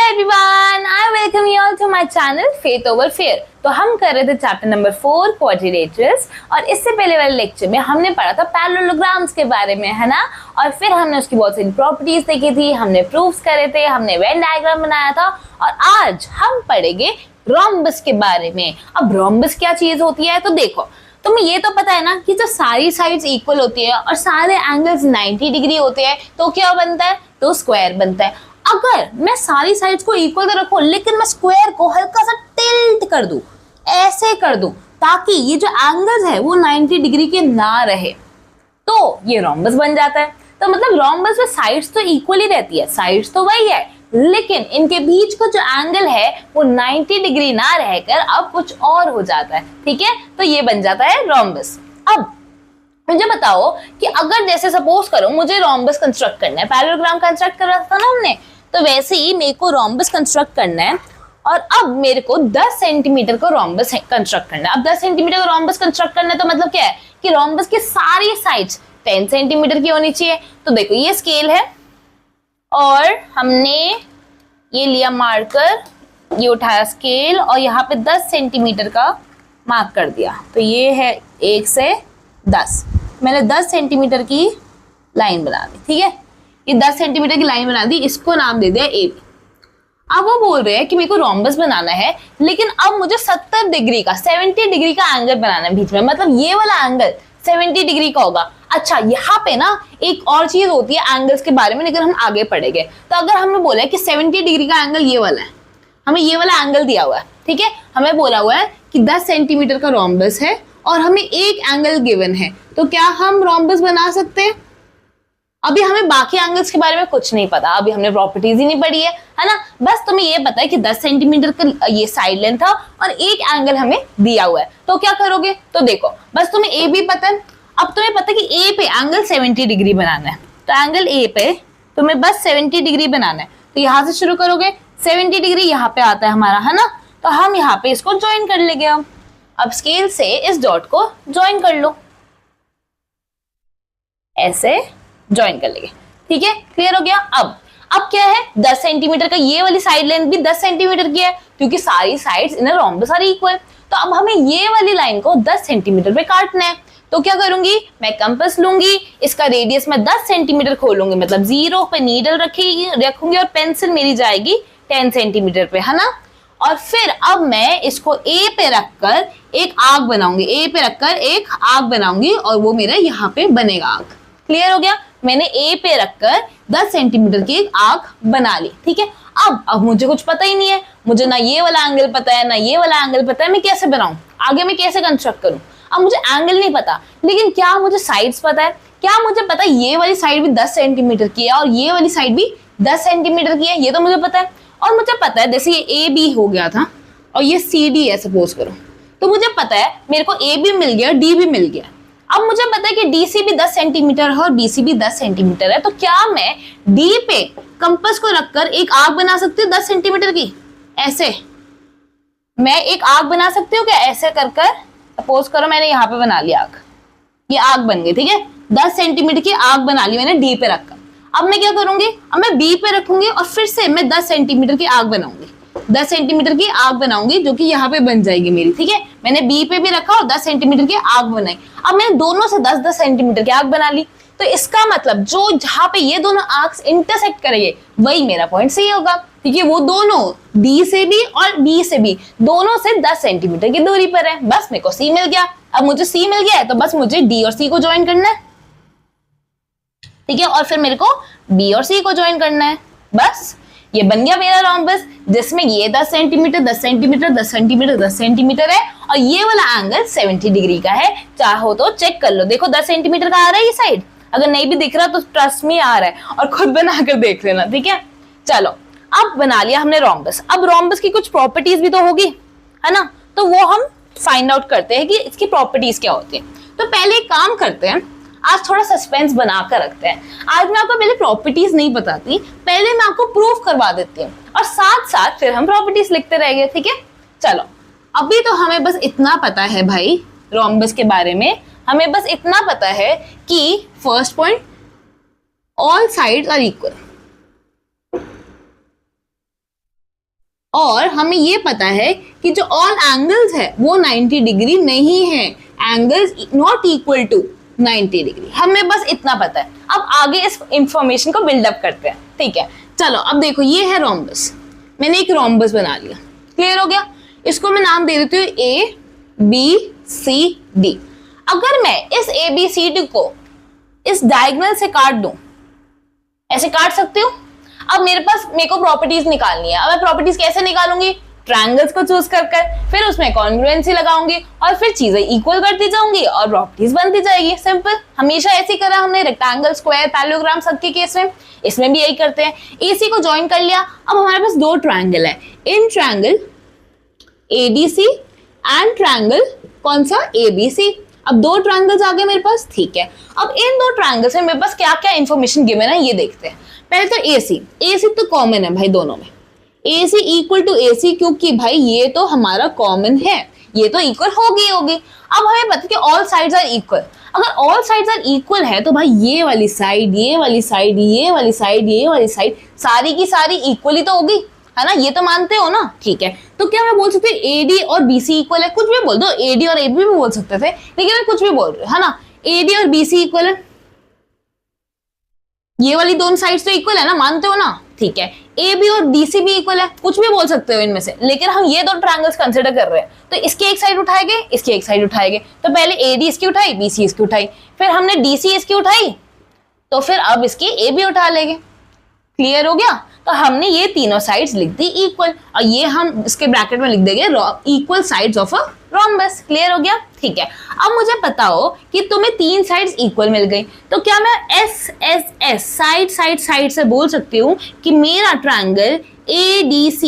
Everyone, I welcome you all to my channel faith over fear. तो हम कर रहे थे चैप्टर नंबर 4 क्वाड्रिलेटरल्स, और इससे पहले वाले लेक्चर में हमने पढ़ा था पैरेललोग्राम्स के बारे में, है ना। और फिर हमने उसकी बहुत सारी प्रॉपर्टीज देखी थी, हमने प्रूफ्स करे थे, हमने वेन डायग्राम बनाया था, और आज हम पढ़ेंगे रोम्बस के बारे में। अब रोम्बस क्या चीज होती है, तो देखो तुम्हें ये तो पता है ना कि जब सारी साइड्स इक्वल होती है और सारे एंगल्स 90 डिग्री होते हैं तो क्या बनता है, तो स्क्वायर बनता है। अगर मैं सारी साइड्स को इक्वल तो रखूं लेकिन मैं स्क्वायर को हल्का सा टिल्ट कर दूं, ऐसे कर दूं ताकि ये जो एंगल्स है वो 90 डिग्री के ना रहे, तो ये रोम्बस बन जाता है। तो मतलब रोम्बस में साइड्स तो इक्वल ही रहती है, साइड्स तो वही है, लेकिन इनके बीच का जो एंगल है वो 90 डिग्री ना रहकर अब कुछ और हो जाता है, ठीक है। तो ये बन जाता है रोम्बस। अब मुझे बताओ कि अगर जैसे सपोज करो मुझे रोम्बस कंस्ट्रक्ट करना है, पैरेललोग्राम कंस्ट्रक्ट कर रहा था ना हमने, तो वैसे ही मेरे को रोम्बस कंस्ट्रक्ट करना है, और अब मेरे को 10 सेंटीमीटर को रोम्बस कंस्ट्रक्ट करना है। अब 10 सेंटीमीटर को रोम्बस कंस्ट्रक्ट करना है तो मतलब क्या है कि रोम्बस की सारी साइड्स 10 सेंटीमीटर की होनी चाहिए। तो देखो ये स्केल है और हमने ये लिया मार्कर, ये उठाया स्केल और यहाँ पे 10 सेंटीमीटर का मार्क कर दिया। तो ये है 1 से 10, मैंने 10 सेंटीमीटर की लाइन बना दी, ठीक है। ये 10 सेंटीमीटर की लाइन बना दी, इसको नाम दे दिया ए बी। अब वो बोल रहे हैं कि मेरे को रोम्बस बनाना है, लेकिन अब मुझे 70 डिग्री का 70 डिग्री का एंगल बनाना है बीच में, मतलब ये वाला एंगल 70 डिग्री का होगा। अच्छा, यहाँ पे ना एक और चीज होती है एंगल्स के बारे में, लेकिन हम आगे पढ़ेंगे। तो अगर हमने बोला है कि 70 डिग्री का एंगल ये वाला है, हमें ये वाला एंगल दिया हुआ है, ठीक है, हमें बोला हुआ है कि 10 सेंटीमीटर का रोम्बस है और हमें एक एंगल गिवन है, तो क्या हम रोम्बस बना सकते हैं? अभी हमें बाकी एंगल्स के बारे में कुछ नहीं पता, अभी हमने प्रॉपर्टीज ही नहीं पढ़ी है ना। बस तुम्हें ये पता है कि 10 सेंटीमीटर का ये साइड लेंथ था और एक एंगल हमें दिया हुआ है, तो क्या करोगे, तो देखो बस तुम्हें ए बी पता है। अब तुम्हें पता है कि ए पे एंगल 70 डिग्री बनाना है, तो एंगल ए पे तुम्हें बस 70 डिग्री बनाना है। तो यहाँ से शुरू करोगे, 70 डिग्री यहाँ पे आता है हमारा, है ना। तो हम यहाँ पे इसको ज्वाइन कर लेंगे। अब स्केल से इस डॉट को ज्वाइन कर लो, ऐसे ज्वाइन कर लेंगे, ठीक है, क्लियर हो गया। अब क्या है, 10 सेंटीमीटर का ये वाली साइड लेंथ भी 10 सेंटीमीटर की है, क्योंकि सारी sides in rhombus are equal. तो अब हमें ये वाली लाइन को 10 सेंटीमीटर पे काटना है, तो क्या करूंगी, मैं कंपास लूंगी, इसका रेडियस में 10 सेंटीमीटर खोलूंगी, मतलब 0 पे नीडल रखूंगी और पेंसिल मेरी जाएगी 10 सेंटीमीटर पे, है ना। और फिर अब मैं इसको ए पे रखकर एक आग बनाऊंगी, ए पे रखकर एक आग बनाऊंगी और वो मेरा यहाँ पे बनेगा आग। क्लियर हो गया, मैंने ए पे रखकर 10 सेंटीमीटर की एक आग बना ली, ठीक है। अब मुझे कुछ पता ही नहीं है, मुझे ना ये वाला एंगल पता है ना ये वाला एंगल पता है, मैं कैसे बनाऊं, आगे मैं कैसे कंस्ट्रक्ट करूं। अब मुझे एंगल नहीं पता, लेकिन क्या मुझे साइड्स पता है, क्या मुझे पता है ये वाली साइड भी 10 सेंटीमीटर की है और ये वाली साइड भी 10 सेंटीमीटर की है, ये तो मुझे पता है। और मुझे पता है जैसे ये ए बी हो गया था और ये सी डी है सपोज करो, तो मुझे पता है मेरे को ए भी मिल गया, डी भी मिल गया। अब मुझे पता है कि डीसी भी 10 सेंटीमीटर है और बीसी भी 10 सेंटीमीटर है, तो क्या मैं डी पे कंपास को रखकर एक आग बना सकती हूँ 10 सेंटीमीटर की, ऐसे मैं एक आग बना सकती हूँ क्या, ऐसे कर कर सपोज करो मैंने यहाँ पे बना लिया आग, ये आग बन गई, ठीक है, 10 सेंटीमीटर की आग बना ली मैंने डी पे रखकर। अब मैं क्या करूंगी, अब मैं बी पे रखूंगी और फिर से मैं 10 सेंटीमीटर की आग बनाऊंगी, 10 सेंटीमीटर की आग बनाऊंगी जो कि यहाँ पे बन जाएगी मेरी, ठीक है। मैंने बी पे भी रखा और 10 सेंटीमीटर की आग बनाई। अब मैंने दोनों से 10-10 सेंटीमीटर की आग बना ली, तो इसका मतलब जो जहां पे ये दोनों आर्क्स इंटरसेक्ट करेंगे वही मेरा पॉइंट सी होगा, ठीक है। वो दोनों डी से भी और बी से भी दोनों से 10 सेंटीमीटर की दूरी पर है, बस मेरे को सी मिल गया। अब मुझे सी मिल गया है तो बस मुझे डी और सी को ज्वाइन करना है, ठीक है, और फिर मेरे को बी और सी को ज्वाइन करना है, बस ये बन गया मेरा रोम्बस, जिसमें ये 10 सेंटीमीटर 10 सेंटीमीटर 10 सेंटीमीटर 10 सेंटीमीटर है और ये वाला एंगल 70 डिग्री का है। चाहो तो चेक कर लो, देखो 10 सेंटीमीटर का आ रहा है ये साइड, अगर नहीं भी दिख रहा तो ट्रस्ट में आ रहा है और खुद बनाकर देख लेना, ठीक है। चलो अब बना लिया हमने रोम्बस। अब रोम्बस की कुछ प्रॉपर्टीज भी तो होगी, है ना, तो वो हम फाइंड आउट करते हैं कि इसकी प्रॉपर्टीज क्या होती है। तो पहले एक काम करते हैं, आज थोड़ा सस्पेंस बना कर रखते हैं। आज मैं आपको पहले प्रॉपर्टीज नहीं बताती, पहले मैं आपको प्रूफ करवा देती हूँ और साथ साथ फिर हम प्रॉपर्टीज लिखते रहेंगे, ठीक है। चलो अभी तो हमें बस इतना पता है भाई रोम्बस के बारे में, हमें बस इतना पता है कि first point all sides are equal, और हमें ये पता है कि जो ऑल एंगल्स है वो 90 डिग्री नहीं है, angles not equal to 90 degree, हमें बस इतना पता है। अब आगे इस इंफॉर्मेशन को बिल्डअप करते हैं, ठीक है। चलो अब देखो, ये है रोम्बस, मैंने एक रोम्बस बना लिया, क्लियर हो गया। इसको मैं नाम दे देती हूँ ए बी सी डी। अगर मैं इस ए बी सी डी को इस डायगोनल से काट दूं, ऐसे काट सकती हूँ। अब मेरे को प्रॉपर्टीज निकालनी है। अब मैं प्रॉपर्टीज कैसे निकालूंगी? ट्रायंगल्स को चूज कर फिर उसमें कॉन्ग्रुएंसी लगाऊंगी और फिर चीजें इक्वल करती जाऊंगी और प्रॉपर्टीज बनती जाएगी। सिंपल, हमेशा ऐसे ही करा हमने रेक्टेंगल, स्क्वायर, पैरेललोग्राम सबके केस में, इसमें भी यही करते हैं। एसी को ज्वाइन कर लिया। अब हमारे पास दो ट्रायंगल है, in triangle ADC and triangle कौन सा? एबीसी। अब दो ट्रायंगल्स आ गए मेरे पास, ठीक है। अब इन दो ट्रायंगल्स में मेरे पास क्या क्या इंफॉर्मेशन गिवन है ये देखते हैं। पहले तो एसी, एसी तो कॉमन है भाई दोनों में, AC इक्वल टू AC, क्योंकि भाई ये तो हमारा कॉमन है, ये तो इक्वल होगी। अब हमें पता है कि ऑल साइड्स आर इक्वल। अगर ऑल साइड्स आर इक्वल है तो भाई ये वाली साइड, ये वाली साइड, ये वाली साइड, ये वाली साइड, सारी की सारी इक्वली तो होगी, है ना? ये तो मानते हो ना, ठीक है। तो क्या मैं बोल सकती हूँ AD और BC इक्वल है? कुछ भी बोल दो, AD और AB भी बोल सकते थे, लेकिन मैं कुछ भी बोल रही हूँ, है ना। AD और BC इक्वल है, ये वाली दोनों साइड्स तो इक्वल है ना, मानते हो ना, ठीक है। AB और DC भी इक्वल है, कुछ भी बोल सकते हो इनमें से, लेकिन हम ये दो ट्रायंगल्स कंसिडर कर रहे हैं, तो इसकी एक साइड उठाएंगे, इसकी एक साइड उठाएंगे। तो पहले AD इसकी उठाई, BC इसकी उठाई, फिर हमने DC इसकी उठाई, तो फिर अब इसकी AB उठा लेंगे। क्लियर हो गया? तो हमने ये तीनों साइड्स लिख दी इक्वल, और ये हम इसके ब्रैकेट में लिख देंगे equal sides of a rhombus. Clear हो गया? ठीक है। अब मुझे पता हो कि तुम्हें तीन साइड्स इक्वल मिल गई, तो क्या मैं S साइड से बोल सकती हूँ कि मेरा triangle ADC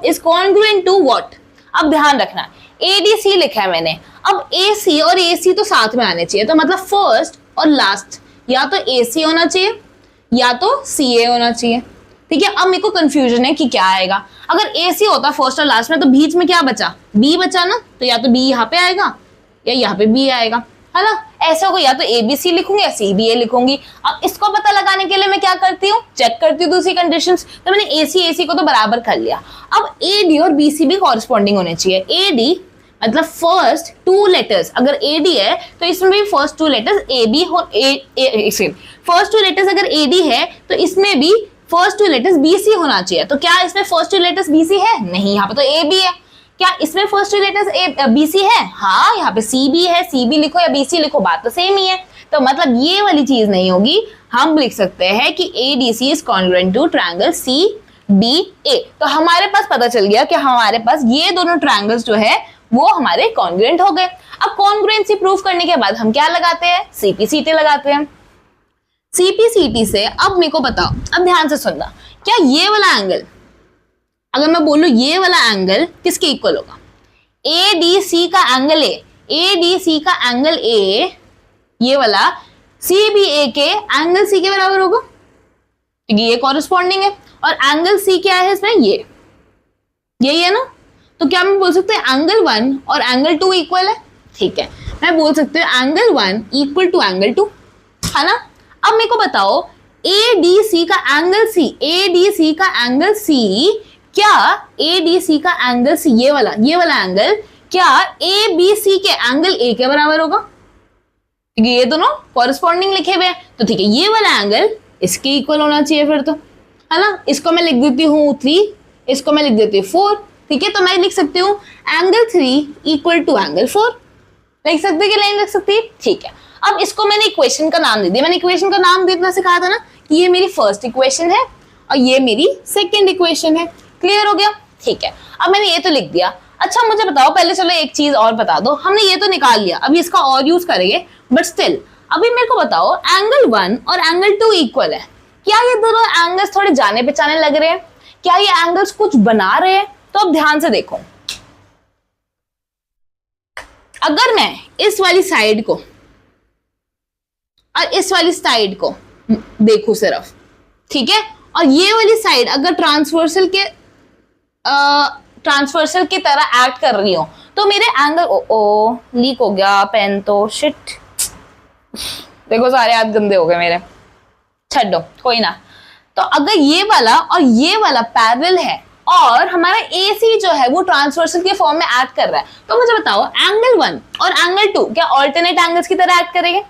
is congruent to what? अब ध्यान रखना, ADC लिखा है मैंने, अब AC और AC तो साथ में आने चाहिए, तो मतलब फर्स्ट और लास्ट या तो AC होना चाहिए या तो CA होना चाहिए, ठीक है। अब मेरे को कंफ्यूजन है कि क्या आएगा। अगर AC होता फर्स्ट और लास्ट में, तो बीच में क्या बचा? B बचा ना, तो या तो B यहाँ पे आएगा या यहाँ पे B आएगा, है ना। ऐसे होगा, या तो ABC लिखूंगी या CBA लिखूंगी। अब इसको पता लगाने के लिए मैं क्या करती हूँ? चेक करती हूँ दूसरी कंडीशंस। तो मैंने AC को तो बराबर कर लिया। अब AD और BC भी कॉरेस्पॉन्डिंग होने चाहिए। AD मतलब फर्स्ट टू लेटर्स, अगर AD है तो इसमें भी फर्स्ट टू लेटर्स AB हो, फर्स्ट टू लेटर्स अगर AD है तो इसमें भी फर्स्ट टू लेटर्स BC होना चाहिए। तो क्या इसमें फर्स्ट टू लेटर्स BC है? नहीं, यहाँ पे तो AB है। क्या इसमें फर्स्ट टू लेटर्स BC है? हाँ, यहाँ पे CB है। CB लिखो या BC लिखो, बात तो सेम ही है। तो मतलब ये वाली चीज नहीं होगी। हम लिख सकते हैं कि ADC is congruent to triangle CBA। तो हमारे पास पता चल गया कि हमारे पास ये दोनों ट्रायंगल्स जो है वो हमारे कॉन्ग्रुएंट हो गए। अब कॉन्ग्रुएंसी प्रूफ करने के बाद हम क्या लगाते हैं? CPCT लगाते हैं। CPCT से अब मेरे को बताओ, अब ध्यान से सुनना, क्या ये वाला एंगल, अगर मैं बोलूं ये वाला एंगल किसके इक्वल होगा? ADC का एंगल A, ADC का एंगल A ये वाला CBA के एंगल C के बराबर होगा, क्योंकि ये कॉरेस्पॉन्डिंग है। और एंगल C क्या है इसमें? ये यही है ना। तो क्या मैं बोल सकते हैं एंगल 1 और एंगल 2 इक्वल है? ठीक है, मैं बोल सकती हूँ एंगल 1 इक्वल टू एंगल 2, है ना। अब मेरे को बताओ ADC का एंगल C, ADC का एंगल C, क्या ADC का एंगल C ये वाला एंगल क्या ABC के एंगल A के बराबर होगा? क्योंकि ये दोनों कॉरेस्पॉन्डिंग लिखे हुए हैं, तो ठीक है, ये वाला एंगल इसके इक्वल होना चाहिए फिर तो, है ना। इसको मैं लिख देती हूँ 3, इसको मैं लिख देती हूँ 4, ठीक है। तो मैं लिख सकती हूँ एंगल 3 इक्वल टू एंगल 4, लिख सकते कि नहीं लिख सकती? ठीक है। अब इसको मैंने इक्वेशन का नाम दे दिया। मैंने इक्वेशन का नाम देना सिखाया था ना कि ये मेरी फर्स्ट इक्वेशन है और ये मेरी सेकंड इक्वेशन है। क्लियर हो गया? ठीक है। अब मैंने ये तो लिख दिया। अच्छा मुझे बताओ, पहले चलो एक चीज और बता दो, हमने ये तो निकाल लिया, अभी इसका और यूज करेंगे, बट स्टिल अभी मेरे को बताओ एंगल 1 और एंगल 2 इक्वल है, क्या ये दोनों एंगल्स थोड़े जाने पहचाने लग रहे हैं? क्या ये एंगल्स कुछ बना रहे हैं? तो अब ध्यान से देखो, अगर मैं इस वाली साइड को और इस वाली साइड को देखूं सिर्फ, ठीक है, और ये वाली साइड अगर ट्रांसवर्सल की तरह एक्ट कर रही हो, तो मेरे एंगल लीक हो गया पेन तो, शिट, देखो सारे हाथ गंदे हो गए मेरे, छड्डो कोई ना। तो अगर ये वाला और ये वाला पैरेलल है, और हमारा AC जो है वो ट्रांसवर्सल के फॉर्म में एक्ट कर रहा है। तो मुझे बताओ एंगल 1 और एंगल 2 क्या ऑल्टरनेट एंगल्स की तरह एक्ट करेंगे?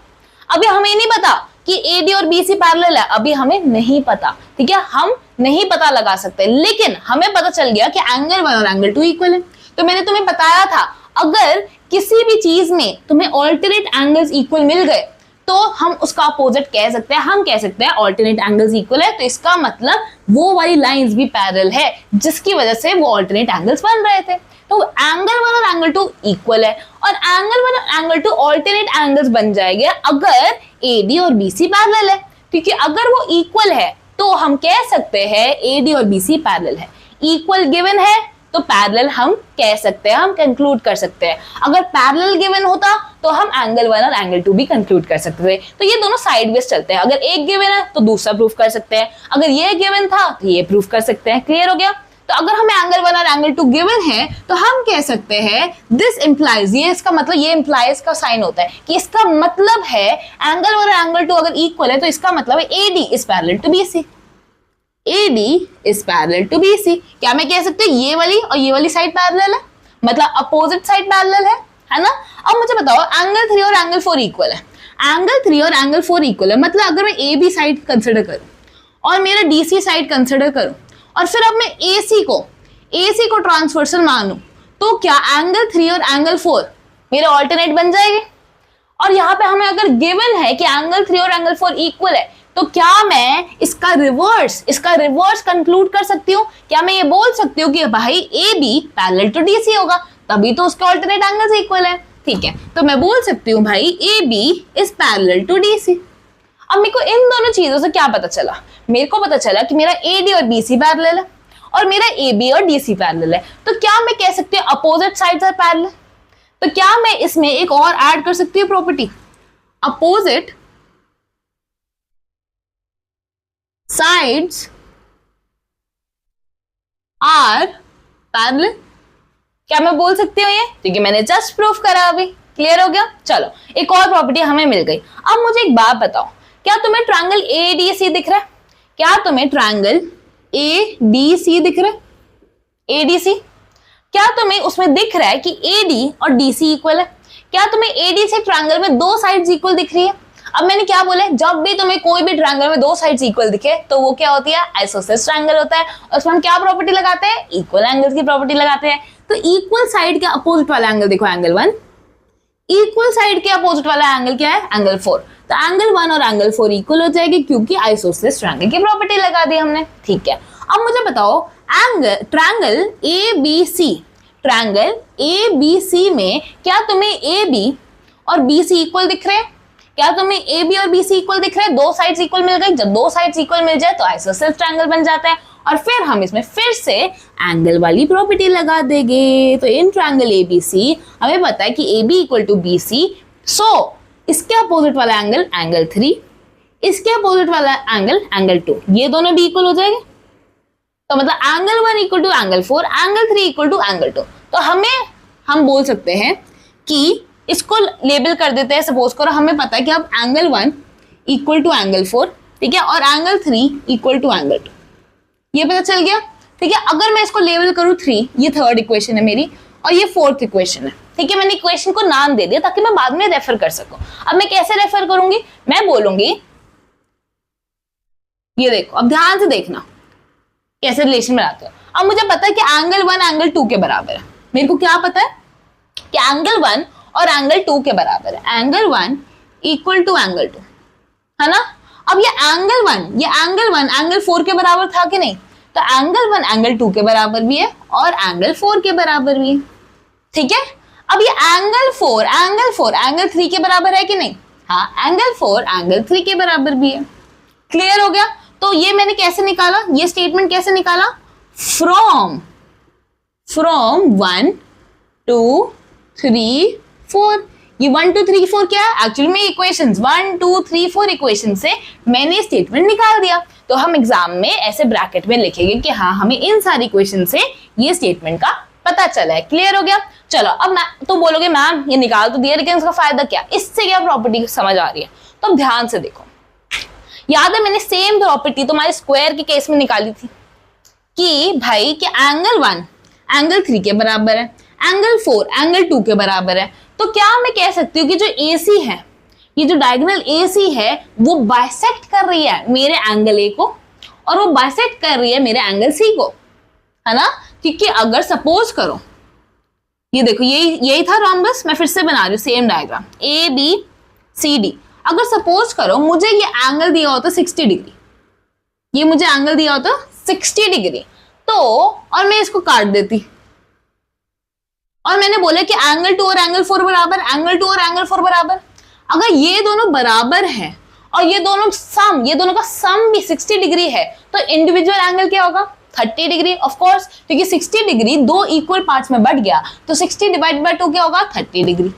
अभी हमें नहीं पता कि AD और BC पैरेलल है, अभी हमें नहीं पता, ठीक है, हम नहीं पता लगा सकते, लेकिन हमें पता चल गया कि एंगल 1 और एंगल 2 इक्वल है। तो मैंने तुम्हें बताया था अगर किसी भी चीज में तुम्हें ऑल्टरनेट एंगल्स इक्वल मिल गए तो हम उसका अपोजिट कह सकते हैं, हम कह सकते हैं ऑल्टरनेट एंगल्स इक्वल है, तो इसका मतलब वो वाली लाइंस भी पैरेलल है जिसकी वजह से वो ऑल्टरनेट एंगल्स बन रहे थे। तो एंगल 1 और एंगल 2 इक्वल है और एंगल 1 और एंगल 2 ऑल्टरनेट एंगल्स बन जाएंगे अगर AD और BC पैरेलल है, क्योंकि अगर वो इक्वल है तो हम कह सकते हैं AD और BC पैरेलल है। इक्वल गिवन है तो पैरेलल हम कह सकते हैं, हम कंक्लूड कर सकते हैं। अगर पैरेलल गिवन होता तो हम एंगल 1 और एंगल 2 भी कंक्लूड कर सकते थे। तो ये दोनों साइडवेज चलते हैं, अगर एक गिवन है तो दूसरा प्रूफ कर सकते हैं, अगर ये गिवन था तो ये प्रूफ कर सकते हैं। क्लियर हो गया? तो अगर हमें एंगल 1 और एंगल 2 गिवन है तो हम कह सकते हैं दिस इंप्लाइज, ये इसका मतलब, ये इंप्लाइज का साइन होता है कि इसका मतलब है एंगल 1 और एंगल 2 अगर इक्वल है तो इसका मतलब है AD is parallel to BC। AD is parallel to BC। क्या मैं कह सकती हूँ ये वाली और ये वाली साइड पैरेलल है, मतलब अपोजिट साइड पैरेलल है ना? अब मुझे बताओ एंगल 3 और एंगल 4 इक्वल है। एंगल 3 और एंगल 4 इक्वल है, मतलब अगर मैं AB साइड कंसिडर करूं और मेरा DC साइड कंसिडर करूं और फिर अब मैं AC को ट्रांसवर्सल मानूं तो क्या एंगल 3 और एंगल 4 मेरे ऑल्टरनेट बन जाएंगे? और यहाँ पे हमें अगर गिवन है कि एंगल 3 और एंगल 4 इक्वल है तो क्या मैं इसका रिवर्स कंक्लूड कर सकती हूँ? क्या मैं ये बोल सकती हूँ कि भाई AB पैरेलल टू DC होगा, तभी तो उसके ऑल्टरनेट एंगल्स इक्वल है, ठीक है? तो मैं बोल सकती हूँ भाई AB is parallel to DC। अब मेरे को इन दोनों चीजों से क्या पता चला? मेरे को पता चला कि मेरा AD और BC पैरेलल है और मेरा AB और DC पैरेलल है। तो क्या मैं कह सकती हूँ अपोजिट साइड्स आर पैरेलल? तो क्या मैं इसमें एक और ऐड कर सकती हूँ property, opposite sides are parallel? क्या मैं बोल सकती हूँ ये? क्योंकि मैंने जस्ट प्रूफ करा अभी। क्लियर हो गया? चलो एक और प्रॉपर्टी हमें मिल गई। अब मुझे एक बात बताओ, क्या तुम्हें ट्रायंगल ADC दिख रहा है? क्या तुम्हें ट्रायंगल ADC दिख रहा है? ADC क्या तुम्हें उसमें दिख रहा है कि AD और DC इक्वल है? क्या तुम्हें AD से ट्रायंगल में दो साइड्स इक्वल दिख रही है? अब मैंने क्या बोला, जब भी तुम्हें कोई भी ट्रायंगल में दो साइड्स इक्वल दिखे तो वो क्या होती है? आइसोसेलेस ट्रायंगल होता है। और उसमें हम क्या प्रॉपर्टी लगाते हैं? इक्वल एंगल्स की प्रॉपर्टी लगाते हैं। तो इक्वल साइड के अपोजिट वाला एंगल देखो, एंगल 1। इक्वल साइड के अपोजिट वाला एंगल क्या है? एंगल 4। तो एंगल 1 और एंगल 4 इक्वल हो जाएगी क्योंकि आइसोसेलेस ट्रायंगल की प्रॉपर्टी लगा दी हमने, ठीक है? अब मुझे बताओ ट्रायंगल ABC में क्या तुम्हें AB और BC इक्वल दिख रहे हैं? क्या तुम्हें AB और BC इक्वल दिख रहे हैं? दो साइड्स इक्वल मिल गई। जब दो साइड्स इक्वल मिल जाए तो आइसोसेलेस ट्रायंगल बन जाता है और फिर हम इसमें फिर से एंगल वाली प्रॉपर्टी लगा देंगे। तो इन ट्रायंगल ABC हमें पता है कि AB इक्वल टू BC, सो इसके अपोजिट वाला एंगल एंगल 3, इसके अपोजिट वाला एंगल 2, ये दोनों भी इक्वल हो जाएंगे। तो मतलब angle 1 equal to angle 4, angle 3 equal to angle 2। तो हम बोल सकते हैं कि इसको लेबल कर देते हैं, सपोज करो हमें पता है कि अब एंगल 1 इक्वल टू एंगल 4, ठीक है, और एंगल 3 इक्वल टू एंगल 2, ये पता चल गया, ठीक है? अगर मैं इसको लेबल करूं 3, ये थर्ड इक्वेशन है मेरी और ये फोर्थ इक्वेशन है, ठीक है? मैंने इक्वेशन को नाम दे दिया ताकि मैं बाद में रेफर कर सकूं। अब मैं कैसे रेफर करूंगी? मैं बोलूंगी, ये देखो, अब ध्यान से देखना कैसे रिलेशन बनाते हो। अब मुझे पता है कि एंगल 1 एंगल 2 के बराबर है। मेरे को क्या पता है कि एंगल 1 और एंगल 2 के बराबर है। एंगल 1 इक्वल टू एंगल 2, है ना? अब ये एंगल 1 एंगल 4 के बराबर था कि नहीं? तो एंगल 1 एंगल 2 के बराबर भी है और एंगल 4 के बराबर भी है, ठीक है? अब ये एंगल 4 एंगल 3 के बराबर है कि नहीं? हाँ, एंगल 4 एंगल 3 के बराबर भी है। क्लियर हो गया? तो ये मैंने कैसे निकाला, ये स्टेटमेंट कैसे निकाला? फ्रॉम 1 2 3 4। ये 1 2 3 4 क्या है? एक्चुअली में इक्वेशंस 1 2 3 4 इक्वेशन से मैंने स्टेटमेंट निकाल दिया। तो हम एग्जाम में ऐसे ब्रैकेट में लिखेंगे कि हाँ, हमें इन सारी इक्वेशन से ये स्टेटमेंट का पता चला है। क्लियर हो गया? चलो, अब तो बोलोगे मैम ये निकाल तो दिया, लेकिन इसका फायदा क्या? इससे क्या प्रॉपर्टी समझ आ रही है? तो ध्यान से देखो, याद है मैंने सेम प्रॉपर्टी तुम्हारे स्क्वायर के केस में निकाली थी, कि भाई कि एंगल 1 एंगल 3 के बराबर है, एंगल 4 एंगल 2 के बराबर है, तो क्या मैं कह सकती हूँ कि जो AC है, ये जो डायगोनल AC है वो बाइसेक्ट कर रही है मेरे एंगल A को और वो बाइसेक्ट कर रही है मेरे एंगल C को, है ना। क्योंकि अगर सपोज करो ये देखो यही था रोम्बस, मैं फिर से बना रही हूँ सेम डायग्राम ABCD। अगर सपोज करो मुझे ये एंगल दिया होता 60 डिग्री, ये मुझे एंगल दिया होता 60 डिग्री, तो और मैं इसको काट देती और मैंने बोला कि एंगल 2 और एंगल 4 बराबर, एंगल 2 और एंगल 4 बराबर। अगर ये दोनों बराबर है और ये दोनों का सम भी 60 डिग्री है, तो इंडिविजुअल एंगल क्या होगा 30 डिग्री ऑफ कोर्स, क्योंकि 60 डिग्री दो इक्वल पार्ट्स में बढ़ गया, तो 60 डिवाइड बाय 2 क्या होगा 30 डिग्री,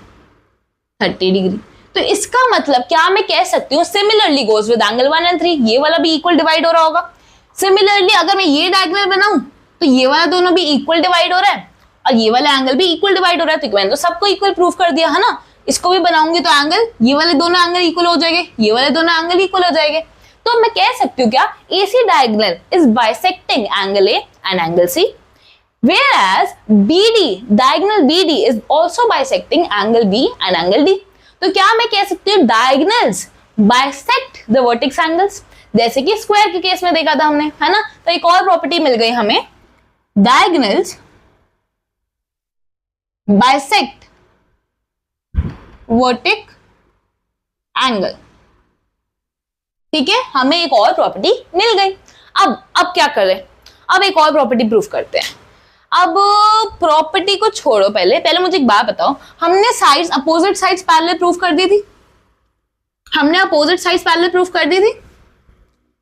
30 डिग्री। तो इसका मतलब क्या मैं कह सकती हूँ similarly goes with angle 1 and 3, ये वाला भी इक्वल डिवाइड हो रहा होगा। सिमिलरली अगर मैं ये डायगोनल बनाऊं तो ये वाला दोनों भी इक्वल डिवाइड हो रहा है और ये वाला एंगल भी इक्वल डिवाइड हो रहा है, तो मैंने तो सबको इक्वल प्रूव कर दिया है ना। इसको भी बनाऊंगी तो एंगल, ये वाले दोनों एंगल इक्वल हो जाएंगे, ये वाले दोनों एंगल इक्वल हो जाएंगे। तो मैं कह सकती हूँ क्या AC diagonal is bisecting angle A and angle C, whereas BD diagonal BD is also bisecting angle B and angle D। तो क्या मैं कह सकती हूँ diagonals bisect the vertex angles, जैसे कि स्क्वायर के केस में देखा था हमने, है ना। तो एक और प्रॉपर्टी मिल गई हमें, डायगोनल्स बाइसेक्ट वर्टेक्स एंगल, ठीक है, हमें एक और प्रॉपर्टी मिल गई। अब क्या करें, अब एक और प्रॉपर्टी प्रूफ करते हैं। अब प्रॉपर्टी को छोड़ो, पहले मुझे एक बात बताओ, हमने sides opposite sides parallel proof कर दी थी, हमने अपोजिट साइड्स पैरेलल प्रूफ कर दी थी।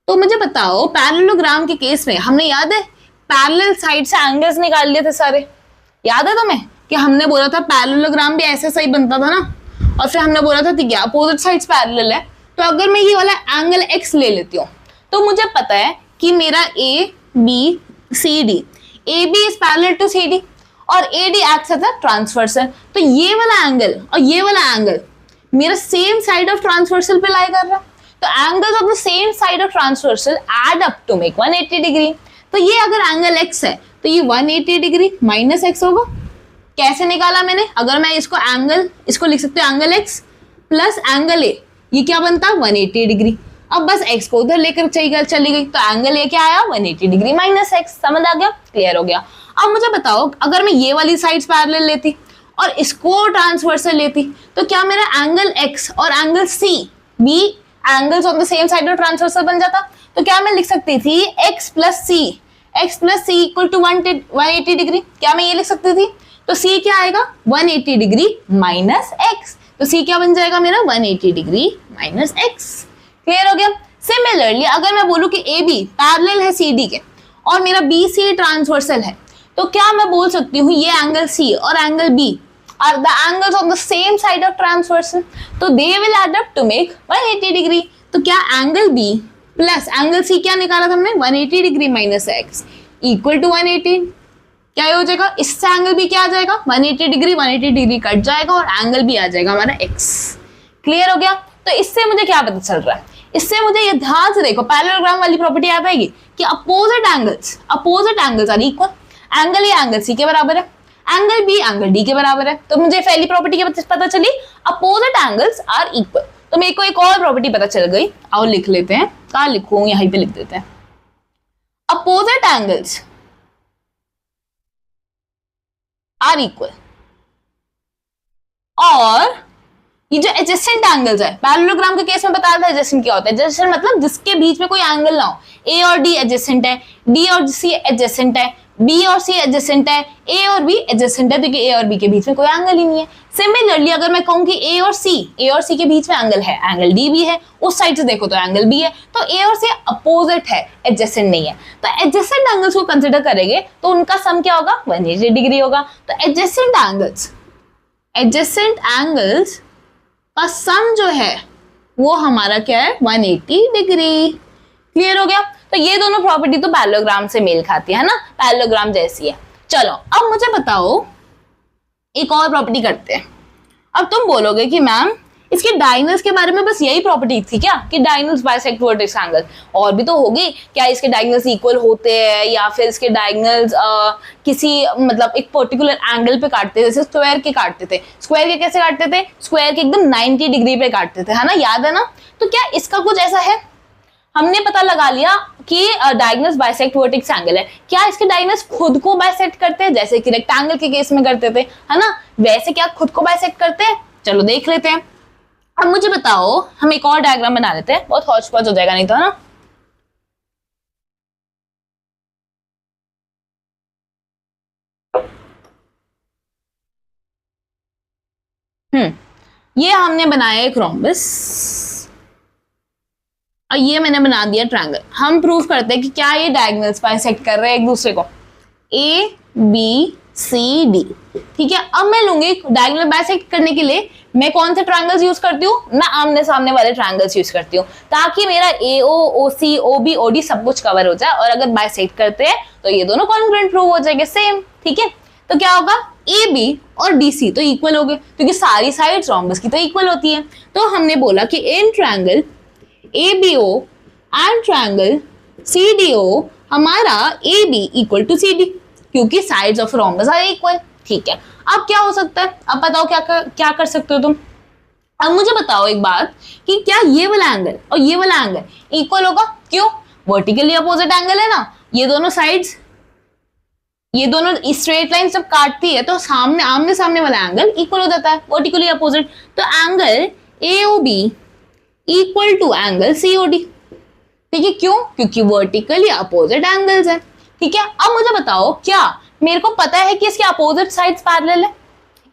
तो मुझे बताओ पैरेललोग्राम के केस में हमने याद है पैरेलल साइड से एंगल्स निकाल लिए थे सारे, याद है तुम्हें कि हमने बोला था पैरेललोग्राम भी ऐसे सही बनता था ना, और फिर हमने बोला था ठीक है अपोजिट साइड्स पैरेलल है, तो अगर मैं ये वाला एंगल x ले लेती हूँ तो मुझे पता है कि मेरा ABCD, AB is parallel to CD और AD acts as a transversal, तो ये वाला एंगल और ये वाला एंगल मेरा सेम साइड ऑफ ट्रांसवर्सल पे लाई कर रहा है, तो angles of the same side of transversal add up to make 180 degree. तो ये अगर एंगल x है तो ये 180 डिग्री माइनस x होगा। कैसे निकाला मैंने, अगर मैं इसको लिख सकते हो angle x plus angle A, ये क्या बनता 180 डिग्री। अब बस x को उधर लेकर चली गई, तो एंगल A क्या आया 180 डिग्री माइनस x, समझ आ गया, क्लियर हो गया। अब मुझे बताओ अगर मैं ये वाली साइड्स पैरेलल लेती और इसको ट्रांसवर्सल लेती, तो क्या मेरा एंगल x और एंगल C भी angles on the same side of transversal बन जाता। तो क्या मैं लिख सकती थी x plus C equal to 180 degree, क्या मैं ये लिख सकती थी। तो C क्या आएगा 180 डिग्री माइनस x, तो C क्या बन जाएगा मेरा 180 डिग्री माइनस x, क्लियर हो गया। सिमिलरली अगर मैं बोलूं कि AB पैरेलल है CD के और मेरा BC ट्रांसवर्सल है, तो क्या मैं बोल सकती हूँ ये एंगल C और angle B are the angles on the same side of transversal, तो they will add up to make 180 degree. तो क्या angle B plus angle C क्या निकाला था हमने 180 degree minus x equal to 180, क्या हो जाएगा, इससे एंगल B क्या आ जाएगा 180 डिग्री कट जाएगा और एंगल B आ जाएगा हमारा x, क्लियर हो गया। तो इससे मुझे क्या पता चल रहा है, इससे मुझे ये ध्यान से देखो पैरेललोग्राम वाली प्रॉपर्टी याद आएगी कि opposite angles are equal, angle A angle C के बराबर है, एंगल B एंगल D के बराबर है। तो मुझे पहली प्रॉपर्टी क्या पता चली, अपोजिट एंगल्स आर इक्वल। तो मेरे को एक और प्रॉपर्टी पता चल गई, आओ लिख लेते हैं, कहाँ लिखूं, यहीं पे लिख देते हैं, अपोजिट एंगल्स आर इक्वल और ये जो एडजेसेंट एंगल्स है, पैरेललोग्राम के केस में बताया था एडजेसेंट क्या होता है। एडजेसेंट मतलब जिसके बीच में कोई एंगल ना हो, A और D एडजेसेंट है, D और C एडजेसेंट है, B और C एडजेसेंट है, A और B एडजेसेंट है, क्योंकि A और B के बीच में कोई एंगल ही नहीं है। सिमिलरली अगर मैं कहूँ कि A और C के बीच में एंगल है, एंगल D भी है, उस साइड से देखो तो एंगल B है, तो A और C अपोजिट है, एडजेसेंट नहीं है। तो एडजेसेंट एंगल्स को कंसिडर करेंगे तो उनका सम क्या होगा 180 डिग्री होगा। तो एडजेसेंट एंगल्स का सम जो है वो हमारा क्या है 180 डिग्री, क्लियर हो गया। तो ये दोनों प्रॉपर्टी तो पैरेललोग्राम से मेल खाती है ना, पैरेललोग्राम जैसी है। चलो अब मुझे बताओ एक और प्रॉपर्टी करते हैं। अब तुम बोलोगे कि मैम इसके डायगोनल्स के बारे में बस यही प्रॉपर्टी थी क्या कि डायगोनल्स बाइसेक्ट वर्टेक्स एंगल, और भी तो होगी, क्या इसके डायगोनल्स इक्वल होते हैं या फिर इसके डायगोनल्स किसी मतलब एक पर्टिकुलर एंगल पे काटते थे, जैसे स्क्वायर के काटते थे। स्क्वायर के कैसे काटते थे? स्क्वायर के एकदम 90 डिग्री पे काटते थे, है ना, याद है ना। तो क्या इसका कुछ ऐसा है? हमने पता लगा लिया कि डायगोनल्स बाइसेक्ट वर्टेक्स एंगल है। क्या इसके डायगोनल्स खुद को बाइसेक्ट करते हैं जैसे कि रेक्टेंगल के केस में करते थे, है ना, वैसे क्या खुद को बाइसेक्ट करते हैं? चलो देख लेते हैं। अब मुझे बताओ, हम एक और डायग्राम बना लेते हैं, बहुत हौच पौच हो जाएगा नहीं तो, है ना। ये हमने बनाया एक रोम्बस और ये मैंने बना दिया ट्रायंगल। हम प्रूव करते हैं कि क्या ये डायगोनल्स बाइसेक्ट कर रहे हैं एक दूसरे को, ए बी सी डी। ठीक है, अब मैं लूंगी डायगोनल बाइसेक्ट करने के लिए मैं कौन से ट्रायंगल्स यूज करती हूँ? मैं आमने सामने वाले ट्रायंगल्स यूज करती हूँ, ताकि मेरा AO OC OB OD सब कुछ कवर हो जाए, और अगर बाइसेक्ट करते हैं तो ये दोनों कॉन्ग्रुएंट प्रूव हो जाएंगे, सेम। ठीक है, तो क्या होगा, AB और DC तो इक्वल हो गए, क्योंकि सारी साइड्स रोम्बस की तो इक्वल होती है। तो हमने बोला कि in triangle ABO and triangle CDO हमारा AB इक्वल टू CD, क्योंकि sides of rhombus are equal. ठीक है, अब क्या हो सकता है? अब बताओ क्या कर सकते हो तुम। अब मुझे बताओ एक बात कि क्या ये वाला एंगल और ये वाला एंगल इक्वल होगा? क्यों? वर्टिकली अपोजिट एंगल है ना, ये दोनों साइड्स, ये दोनों स्ट्रेट लाइन जब काटती है तो सामने आमने सामने वाला एंगल इक्वल हो जाता है, वर्टिकली अपोजिट। तो angle AOB equal to angle COD। ठीक है, क्यों? क्योंकि वर्टिकली अपोजिट एंगल्स है। ठीक है, अब मुझे बताओ, क्या मेरे को पता है कि इसके अपोजिट साइड्स पैरेलल है?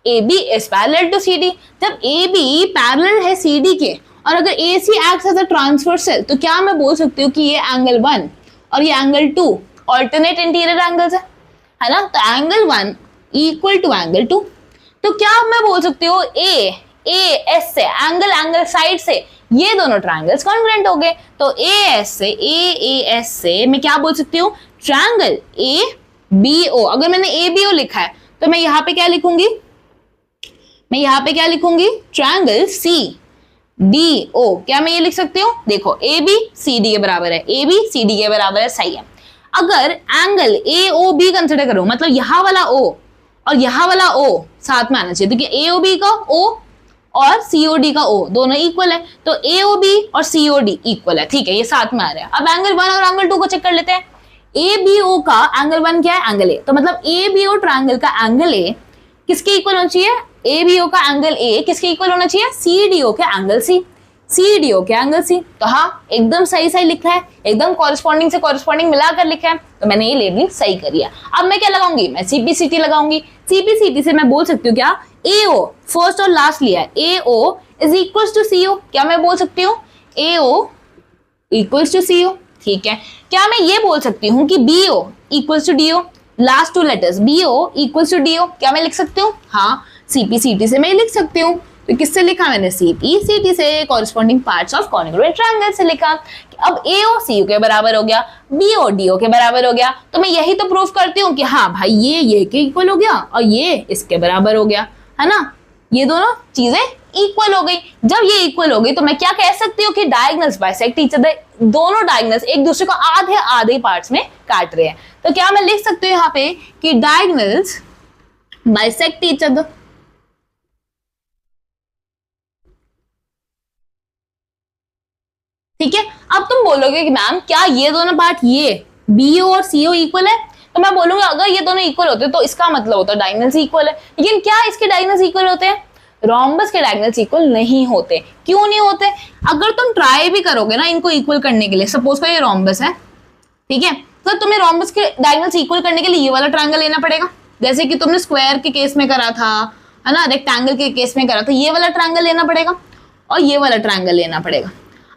AB is parallel to CD। जब AB पैरेलल है CD के, और अगर AC acts as a transversal, तो क्या मैं बोल सकती हूँ कि ये एंगल 1 और ये एंगल 2 ऑल्टरनेट इंटीरियर एंगल्स है ना। तो एंगल 1 इक्वल टू एंगल 2। तो क्या मैं बोल सकती हूँ AS से एंगल साइड से ये दोनों ट्रायंगल्स कॉन्ग्रुएंट हो गए। तो AS से मैं क्या बोल सकती हूँ? Triangle ABO। अगर मैंने ABO लिखा है तो मैं यहाँ पे क्या लिखूंगी? मैं यहाँ पे क्या लिखूंगी? Triangle CDO। क्या मैं ये लिख सकती हूँ? देखो, AB CD के बराबर है, AB CD के बराबर है, सही है। अगर एंगल AOB कंसिडर करो, मतलब यहाँ वाला O और यहाँ वाला O साथ में आना चाहिए, क्योंकि AOB का O और COD का O दोनों इक्वल है, तो AOB और COD इक्वल है। ठीक है, ये साथ में आ रहा है। अब एंगल 1 और एंगल 2 को चेक कर लेते हैं। ABO का एंगल 1 क्या है? Angle A। तो मतलब ABO ट्रायंगल का एंगल A किसके इक्वल होना चाहिए? ABO का एंगल A किसके इक्वल होना चाहिए? CDO के एंगल C। CDO के एंगल C। तो हाँ, एकदम सही लिखा है, एकदम कॉरेस्पॉन्डिंग से कॉरेस्पॉन्डिंग मिलाकर लिखा है, तो मैंने ये लेबलिंग सही करी है। अब मैं क्या लगाऊंगी? मैं CPCT लगाऊंगी। CPCT से मैं बोल सकती हूँ क्या? AO फर्स्ट और लास्ट लिया है, AO is equals to CO। क्या मैं बोल सकती हूँ? AO equals to CO। ठीक है, क्या मैं ये बोल सकती हूँ कि BO equals to DO? Last two letters BO equals to DO, क्या मैं लिख सकती हूँ? हाँ, CPCT से मैं लिख सकती हूँ। तो किससे लिखा मैंने? CPCT से, corresponding parts of congruent triangle से लिखा। अब AO CU के बराबर हो गया, BO DO के बराबर हो गया, तो मैं यही तो प्रूफ करती हूँ कि हाँ भाई ये के इक्वल हो गया और ये इसके बराबर हो गया, है ना। ये दोनों चीजें इक्वल हो गई। जब ये इक्वल हो गई तो मैं क्या कह सकती हूँ कि डायगोनल्स बाइसेक्ट ईच अदर। दोनों डायगोनल्स एक दूसरे को आधे आधे पार्ट्स में काट रहे हैं, तो क्या मैं लिख सकती हूँ यहाँ पे कि डायगोनल्स बाइसेक्ट ईच अदर। ठीक है, अब तुम बोलोगे कि मैम क्या ये दोनों पार्ट, ये BO और CO इक्वल है? तो मैं बोलूंगा अगर ये दोनों इक्वल होते तो इसका मतलब होता है डायगोनल्स इक्वल है। लेकिन क्या इसके डायगोनल्स इक्वल होते हैं? रोम्बस के डायगोनल्स इक्वल नहीं होते। क्यों नहीं होते? अगर तुम ट्राई भी करोगे ना इनको इक्वल करने के लिए, सपोज करो ये रोम्बस है, ठीक है, तो तुम्हें रोम्बस के डायगोनल्स इक्वल करने के लिए ये वाला ट्रायंगल लेना पड़ेगा, जैसे कि तुमने स्क्वायर के केस में करा था, है ना, रेक्टेंगल के केस में करा था। ये वाला ट्रायंगल लेना पड़ेगा और ये वाला ट्रायंगल लेना पड़ेगा।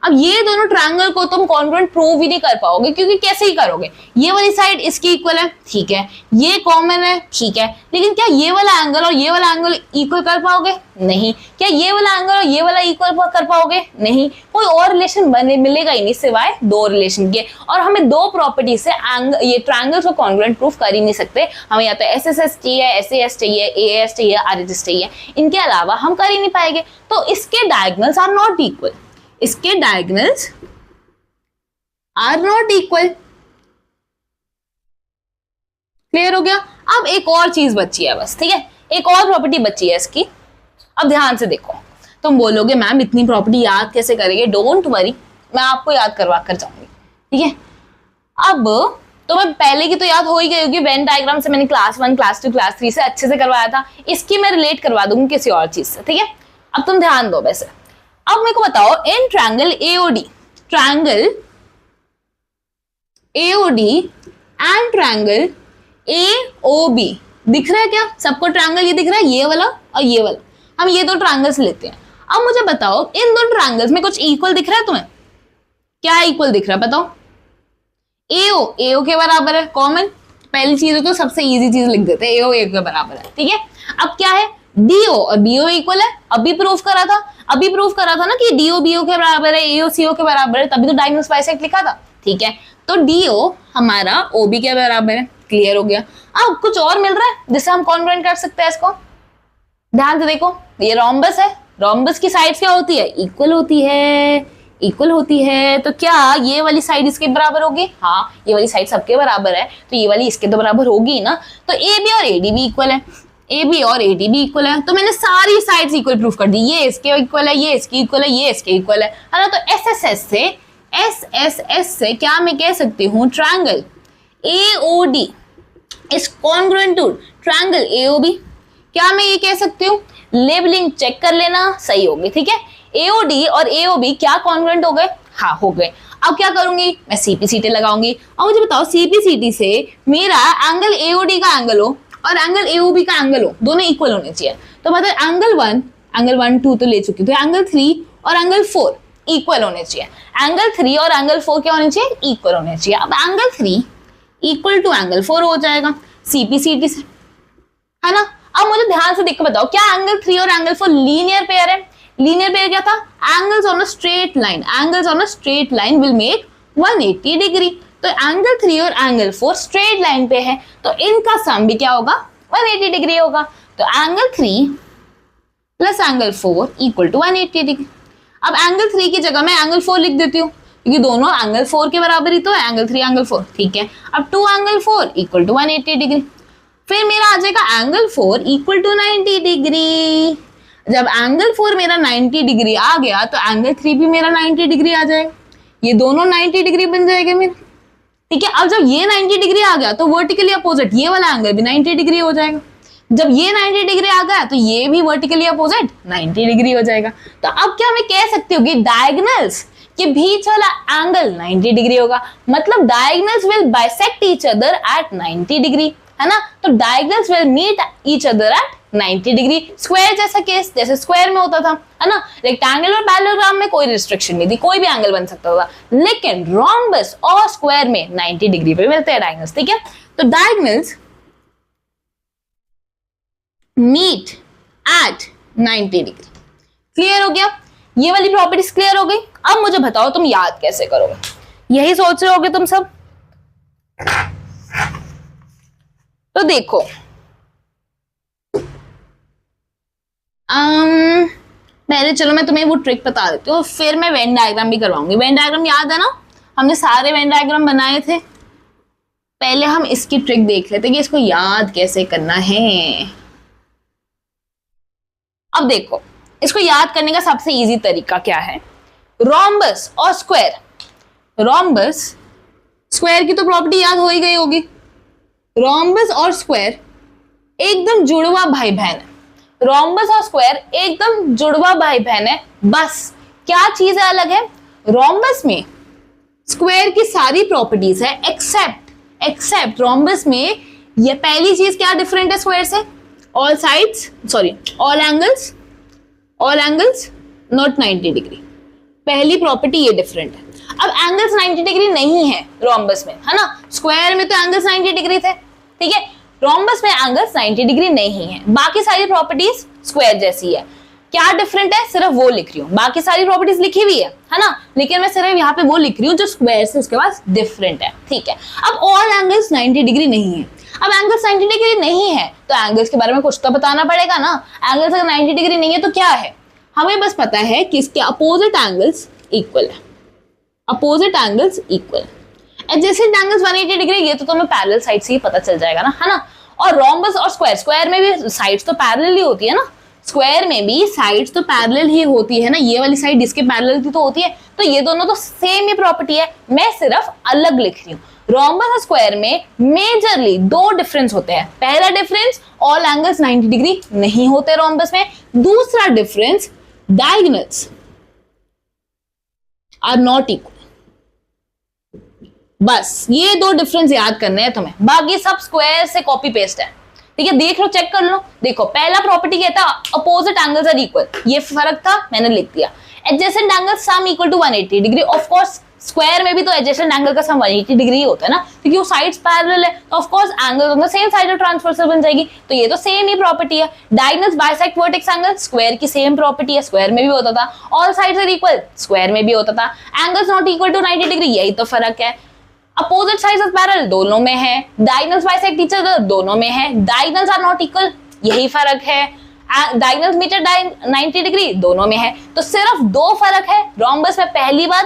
अब ये दोनों ट्रायंगल को तुम कॉन्ग्रुएंट प्रूव ही नहीं कर पाओगे, क्योंकि कैसे ही करोगे, ये वाली साइड इसकी इक्वल है, ठीक है, ये कॉमन है, ठीक है, लेकिन क्या ये वाला एंगल और ये वाला एंगल इक्वल कर पाओगे? नहीं। क्या ये वाला एंगल और ये वाला इक्वल कर पाओगे? नहीं। कोई और रिलेशन मिलेगा ही नहीं सिवाय दो रिलेशन के, और हमें दो प्रॉपर्टी से ये ट्रायंगल्स को कॉन्ग्रुएंट प्रूफ कर ही नहीं सकते। हमें या तो एसएसएस चाहिए, एसएएस चाहिए, एएस चाहिए, आरएचएस चाहिए, इनके अलावा हम कर ही नहीं पाएंगे। तो इसके डायगोनल्स आर नॉट इक्वल, इसके diagonals are not equal. Clear हो गया? अब एक और चीज बची है बस, ठीक है, एक और प्रॉपर्टी बची है इसकी। अब ध्यान से देखो, तुम बोलोगे मैम इतनी प्रॉपर्टी याद कैसे करेंगे? डोंट वरी, मैं आपको याद करवा कर जाऊंगी, ठीक है। अब तुम्हें पहले की तो याद हो ही गई होगी, वेन डायग्राम से मैंने क्लास 1, क्लास 2, क्लास 3 से अच्छे से करवाया था। इसकी मैं रिलेट करवा दूंगी किसी और चीज से, ठीक है। अब तुम ध्यान दो वैसे। अब मेरे को बताओ, in triangle AOD, triangle AOD and triangle AOB दिख रहा है क्या सबको? ट्रायंगल ये दिख रहा है, ये वाला और ये वाला। हम ये दो ट्रायंगल्स लेते हैं। अब मुझे बताओ, इन दो ट्रायंगल्स में कुछ इक्वल दिख रहा है तुम्हें? क्या इक्वल दिख रहा है बताओ? एओ, एओ के बराबर है, कॉमन। पहली चीज तो सबसे इजी चीज लिख देते हैं, एओ ए के बराबर है, ठीक है। अब क्या है? डीओ और बीओ इक्वल है। अभी प्रूफ करा था ना कि डीओ बीओ के बराबर है, एओ सीओ के बराबर है, तभी तो डायगोनल्स बाइसेक्ट लिखा था, ठीक है। तो डीओ हमारा ओबी के बराबर है। क्लियर हो गया? अब कुछ और मिल रहा है जिससे हम कॉन्ग्रुएंट कर सकते हैं इसको। ध्यान से देखो, ये रोम्बस है, रोम्बस की साइड्स क्या होती है? इक्वल होती है, इक्वल होती है। तो क्या ये वाली साइड इसके बराबर होगी? हाँ, ये वाली साइड सबके बराबर है, तो ये वाली इसके तो बराबर होगी ना। तो ए बी और एडी भी इक्वल है, ए बी और एडी भी इक्वल है। तो मैंने सारी साइड्स इक्वल प्रूफ कर दी, ये इसके इक्वल है, ये इसकी इक्वल है, ये इसके इक्वल है ना। तो एसएसएस से क्या मैं कह सकती हूँ? Triangle AOD is congruent to triangle AOB. क्या मैं ये कह सकती हूँ? लेबलिंग चेक कर लेना, सही होगी, ठीक है। एओडी और एओबी क्या कॉन्ग्रुएंट हो गए? हाँ, हो गए। अब क्या करूंगी? मैं सीपीसीटी लगाऊंगी। और मुझे बताओ, सीपीसीटी से मेरा एंगल एओडी का एंगल हो और एंगल एओबी का एंगल हो, दोनों इक्वल होने चाहिए। तो मतलब एंगल 1, 2 तो ले चुकी, तो एंगल 3 और एंगल 4 इक्वल होने चाहिए। एंगल 3 और एंगल 4 क्या होने चाहिए? इक्वल होने चाहिए। अब एंगल 3 इक्वल टू एंगल 4 हो जाएगा सीपीसीटी से, है ना। अब मुझे ध्यान से देख के बताओ, क्या एंगल 3 और एंगल 4 लीनियर पेयर है? लीनियर पेयर क्या था? Angles on a straight line, angles on a straight line will make 180 degree. तो एंगल 3 और एंगल 4 स्ट्रेट लाइन पे है, तो इनका सम भी क्या होगा? 180 डिग्री होगा। तो angle 3 plus angle 4 equal to 180 degree. अब एंगल 3 की जगह मैं एंगल 4 लिख देती हूँ, क्योंकि दोनों एंगल 4 के बराबर ही तो है, एंगल 3 एंगल 4, ठीक है। अब 2 एंगल 4 इक्वल टू 180 डिग्री। फिर मेरा आ जाएगा एंगल 4 इक्वल टू 90 डिग्री। जब एंगल 4 मेरा 90 डिग्री आ गया, तो एंगल 3 भी मेरा 90 डिग्री आ जाएगा। ये दोनों 90 डिग्री बन जाएगा मेरा, ठीक है। अब जब ये 90 डिग्री आ गया, तो वर्टिकली अपोजिट ये वाला एंगल भी 90 डिग्री हो जाएगा। जब ये 90 डिग्री आ गया, तो ये भी वर्टिकली अपोजिट 90 डिग्री हो जाएगा। तो अब क्या मैं कह सकती हूँ कि डायगोनल्स के बीच वाला एंगल 90 डिग्री होगा, मतलब diagonals will bisect each other at 90 degree, है ना। तो diagonals will meet each other at 90 degree. Square जैसा केस, जैसे स्क्वायर में होता था, है ना। रेक्टेंगल और पैरेललोग्राम में कोई रिस्ट्रिक्शन नहीं थी, कोई भी एंगल बन सकता था, लेकिन रोम्बस और स्क्वायर में 90 डिग्री पे मिलते हैं डायगोनल्स, ठीक है। तो diagonals meet at 90 degree. Clear हो गया? ये वाली प्रॉपर्टीज क्लियर हो गई। अब मुझे बताओ, तुम याद कैसे करोगे? यही सोच रहे होगे तुम सब। तो देखो, पहले चलो मैं तुम्हें वो ट्रिक बता देती हूँ, फिर मैं वेन डायग्राम भी करवाऊंगी। वेन डायग्राम याद है ना? हमने सारे वेन डायग्राम बनाए थे। पहले हम इसकी ट्रिक देख लेते हैं कि इसको याद कैसे करना है। अब देखो, इसको याद करने का सबसे इजी तरीका क्या है? रोम्बस और स्क्वायर। रोम्बस स्क्वायर की तो प्रॉपर्टी याद हो ही गई होगी। रोम्बस और स्क्वायर एकदम जुड़वा भाई बहन है। रोम्बस और स्क्वायर एकदम जुड़वा भाई बहन है, बस क्या चीज अलग है? रोम्बस में स्क्वायर की सारी प्रॉपर्टीज है, एक्सेप्ट रोम्बस में ये पहली चीज क्या डिफरेंट है स्क्वायर से? All sides, sorry, all angles not 90 degree. पहली प्रॉपर्टी ये डिफरेंट है। अब एंगल्स 90 डिग्री नहीं है रोम्बस में, है ना, स्क्वायर में तो एंगल्स 90 डिग्री थे, ठीक है, रोम्बस में एंगल्स 90 डिग्री नहीं है, बाकी सारी प्रॉपर्टीज स्क्वायर जैसी है। क्या डिफरेंट है, सिर्फ वो लिख रही हूँ, बाकी सारी प्रॉपर्टीज लिखी हुई है ना, लेकिन मैं सिर्फ यहाँ पे वो लिख रही हूँ जो स्क्वायर से उसके पास डिफरेंट है, ठीक है। अब ऑल एंगल्स 90 डिग्री नहीं है, अब एंगल्स 90 डिग्री नहीं है तो एंगल्स के बारे में कुछ तो बताना पड़ेगा ना। एंगल्स अगर 90 डिग्री नहीं है तो क्या है, हमें बस पता है कि इसके अपोजिट एंगल्स इक्वल है, opposite angles equal, adjacent angles 180 degree, ये तो तुम्हें पैरेलल साइड से ही पता चल जाएगा ना, है ना। और रोम्बस और स्क्वायर, स्क्वायर में भी साइड्स तो पैरेलल ही होती है ना, स्क्वायर में भी साइड्स तो पैरेलल ही होती है ना, ये वाली साइड इसके पैरेलल की तो होती है, तो ये दोनों तो सेम ही प्रॉपर्टी है, मैं सिर्फ अलग लिख रही हूँ। रोम्बस और स्क्वायर में मेजरली दो डिफरेंस होते हैं, पहला डिफरेंस ऑल एंगल्स 90 डिग्री नहीं होते रोम्बस में, दूसरा difference diagonals are not equal. बस ये दो डिफरेंस याद करने हैं तुम्हें, बाकी सब स्क्वायर से कॉपी पेस्ट है, ठीक है। देख लो, चेक कर लो, देखो पहला प्रॉपर्टी क्या था, अपोजिट एंगल्स आर इक्वल, ये फर्क था, मैंने लिख दिया। Adjacent angle sum equal to 180 degree, of course square में भी तो एडजेसेंट एंगल का सम 180 डिग्री होता है ना, क्योंकि वो साइड्स पैरेलल है, तो of course angle on the same side of transversal बन जाएगी, तो ये तो सेम ही प्रॉपर्टी है। Diagonals bisect vertex angle, square की सेम प्रॉपर्टी है, स्क्वायर में भी होता था। All sides are equal, square में भी होता था। Angles not equal to 90 degree, यही तो फर्क है। अपोजिट साइड्स ऑफ पैरेलल दोनों में है, डायगोनल्स बाइसेक्ट ईच अदर दोनों में है, डायगोनल्स आर नॉट इक्वल यही फर्क है, डायगोनल्स मीट 90 डिग्री दोनों में है, तो सिर्फ दो फर्क है। रोम्बस में पहली बात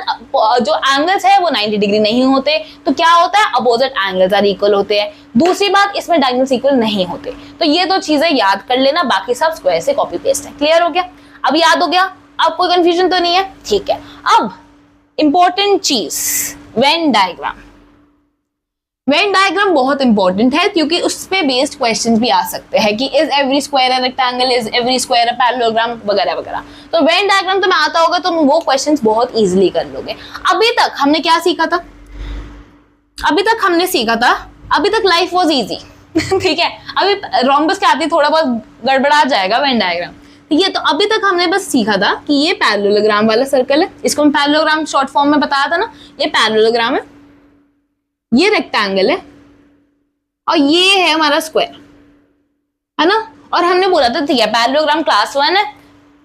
जो एंगल्स है वो 90 डिग्री नहीं होते, तो क्या होता है, अपोजिट एंगल्स आर इक्वल होते हैं। दूसरी बात, इसमें डायगोनल्स इक्वल नहीं होते, तो ये दो चीजें याद कर लेना, बाकी सब स्क्वायर से कॉपी पेस्ट है। क्लियर हो गया, अब याद हो गया, अब कोई कंफ्यूजन तो नहीं है, ठीक है। अब इंपॉर्टेंट चीज, वेन डायग्राम। वेन डायग्राम बहुत इंपॉर्टेंट है क्योंकि उस पे बेस्ड क्वेश्चंस भी आ सकते हैं कि is every square a rectangle, is every square a parallelogram वगैरह वगैरह। तो वेन डायग्राम तुम्हें आता होगा तो वो क्वेश्चंस बहुत इजीली कर लोगे। अभी तक हमने क्या सीखा था, अभी तक लाइफ वाज इजी ठीक है, अभी रोम्बस के आते थोड़ा बहुत गड़बड़ा जाएगा वेन डायग्राम, ठीक है। तो अभी तक हमने बस सीखा था कि ये पैरेललोग्राम वाला सर्कल है, इसको हम पैरेललोग्राम शॉर्ट फॉर्म में बताया था ना, ये पैरेललोग्राम है, ये रेक्टेंगल है और ये है हमारा स्क्वायर, है ना। और हमने बोला था ठीक है, पैरेललोग्राम क्लास 1 है,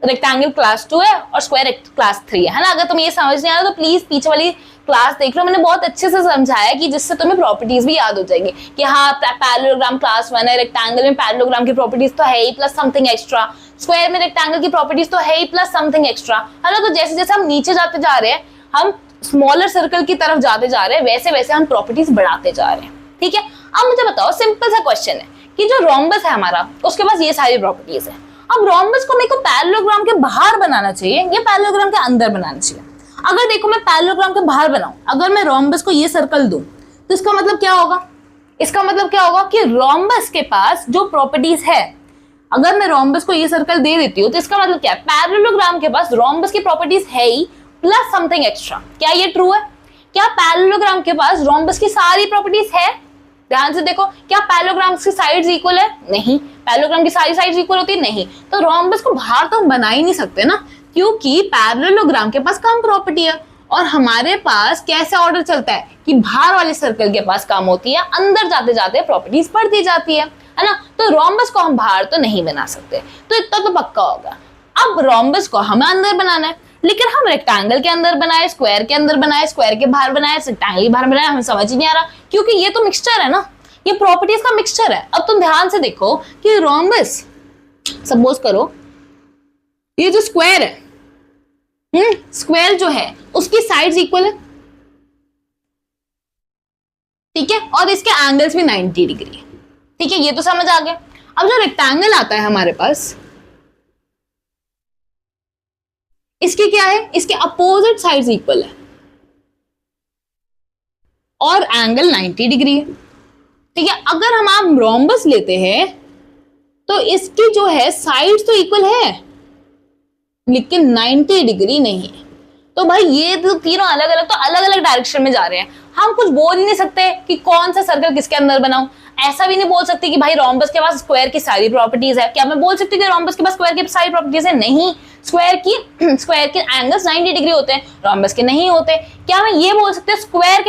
रेक्टेंगल क्लास 2 है और स्क्वायर क्लास 3 है ना। अगर तुम्हें ये समझ नहीं आ रहा तो प्लीज पीछे वाली क्लास देख लो, मैंने बहुत अच्छे से समझाया कि जिससे तुम्हें प्रॉपर्टीज भी याद हो जाएंगी कि हाँ पैरेललोग्राम क्लास 1 है, रेक्टेंगल में पैरेललोग्राम की प्रॉपर्टीज तो है ही प्लस समथिंग एक्स्ट्रा, स्क्वायर में रेक्टेंगल की प्रॉपर्टीज तो है ही प्लस समथिंग एक्स्ट्रा, है ना। तो जैसे जैसे हम नीचे जाते जा रहे हैं, हम स्मॉलर सर्कल की तरफ जाते जा रहे हैं, वैसे वैसे हम प्रॉपर्टीज बढ़ाते जा रहे हैं, ठीक है। अब मुझे बताओ, सिंपल सा क्वेश्चन है कि जो रोम्बस है हमारा, उसके पास ये सारी प्रॉपर्टीज है। अब रोम्बस को मेरे को पैरेललोग्राम के बाहर बनाना चाहिए या पैरेललोग्राम के अंदर बनाना चाहिए। अगर देखो मैं पैरेललोग्राम के बाहर बनाऊं, अगर मैं रोम्बस को ये सर्कल दूं तो इसका मतलब क्या होगा, इसका मतलब क्या होगा कि रोम्बस के पास जो प्रॉपर्टीज है, अगर मैं रोम्बस को ये सर्कल दे देती हूँ तो इसका मतलब क्या है, पैरेललोग्राम के पास रोम्बस की प्रॉपर्टीज है ही प्लस समथिंग एक्स्ट्रा। क्या ये ट्रू है, क्या पैरेललोग्राम के पास रोम्बस की सारी प्रॉपर्टीज है? ध्यान से देखो, क्या पैरेललोग्राम की साइड्स इक्वल है? नहीं। पैरेललोग्राम की सारी साइड्स इक्वल होती है? नहीं। तो रोम्बस को बाहर तो हम बना ही नहीं सकते ना, क्योंकि पैरेललोग्राम के पास कम प्रॉपर्टी है और हमारे पास कैसे ऑर्डर चलता है कि बाहर वाले सर्कल के पास कम होती है, अंदर जाते जाते प्रॉपर्टीज बढ़ती जाती है ना। तो रोम्बस को हम बाहर तो नहीं बना सकते, तो इतना तो पक्का होगा। अब रोम्बस को हमें अंदर बनाना है, लेकिन हम रेक्टेंगल के अंदर बनाए, स्क्वायर के अंदर बनाए, स्क्वायर के बाहर बनाए, रेक्टेंगल के बाहर बनाए, हमें समझ ही नहीं आ रहा, क्योंकि ये तो मिक्सचर है ना, ये प्रॉपर्टीज का मिक्सचर है। अब तुम ध्यान से देखो कि रोम्बस, सपोज करो ये जो स्क्वायर है, स्क्वायर जो है उसकी साइड्स इक्वल है, ठीक है, और इसके एंगल्स भी 90 डिग्री है, ठीक है, ये तो समझ आ गया। अब जो रेक्टेंगल आता है हमारे पास, इसके क्या है, इसके अपोजिट साइड्स इक्वल है और एंगल 90 डिग्री है, ठीक है। अगर हम आप रोम्बस लेते हैं तो इसकी जो है साइड्स तो इक्वल है लेकिन 90 डिग्री नहीं है। तो भाई ये तो तीनों अलग अलग, तो अलग अलग डायरेक्शन में जा रहे हैं, हम कुछ बोल ही नहीं सकते कि कौन सा सर्कल किसके अंदर बनाऊं। ऐसा भी नहीं बोल सकती कि भाई रोम्बस के पास स्क्वायर की सारी प्रॉपर्टीज है। क्या मैं बोल सकती हूँ कि रोम्बस के पास स्क्वायर की सारी प्रॉपर्टीज है? नहीं, स्क्वायर के एंगल्स 90 डिग्री होते हैं, रोम्बस के नहीं होते। क्या मैं ये बोल सकती हूँ स्क्वायर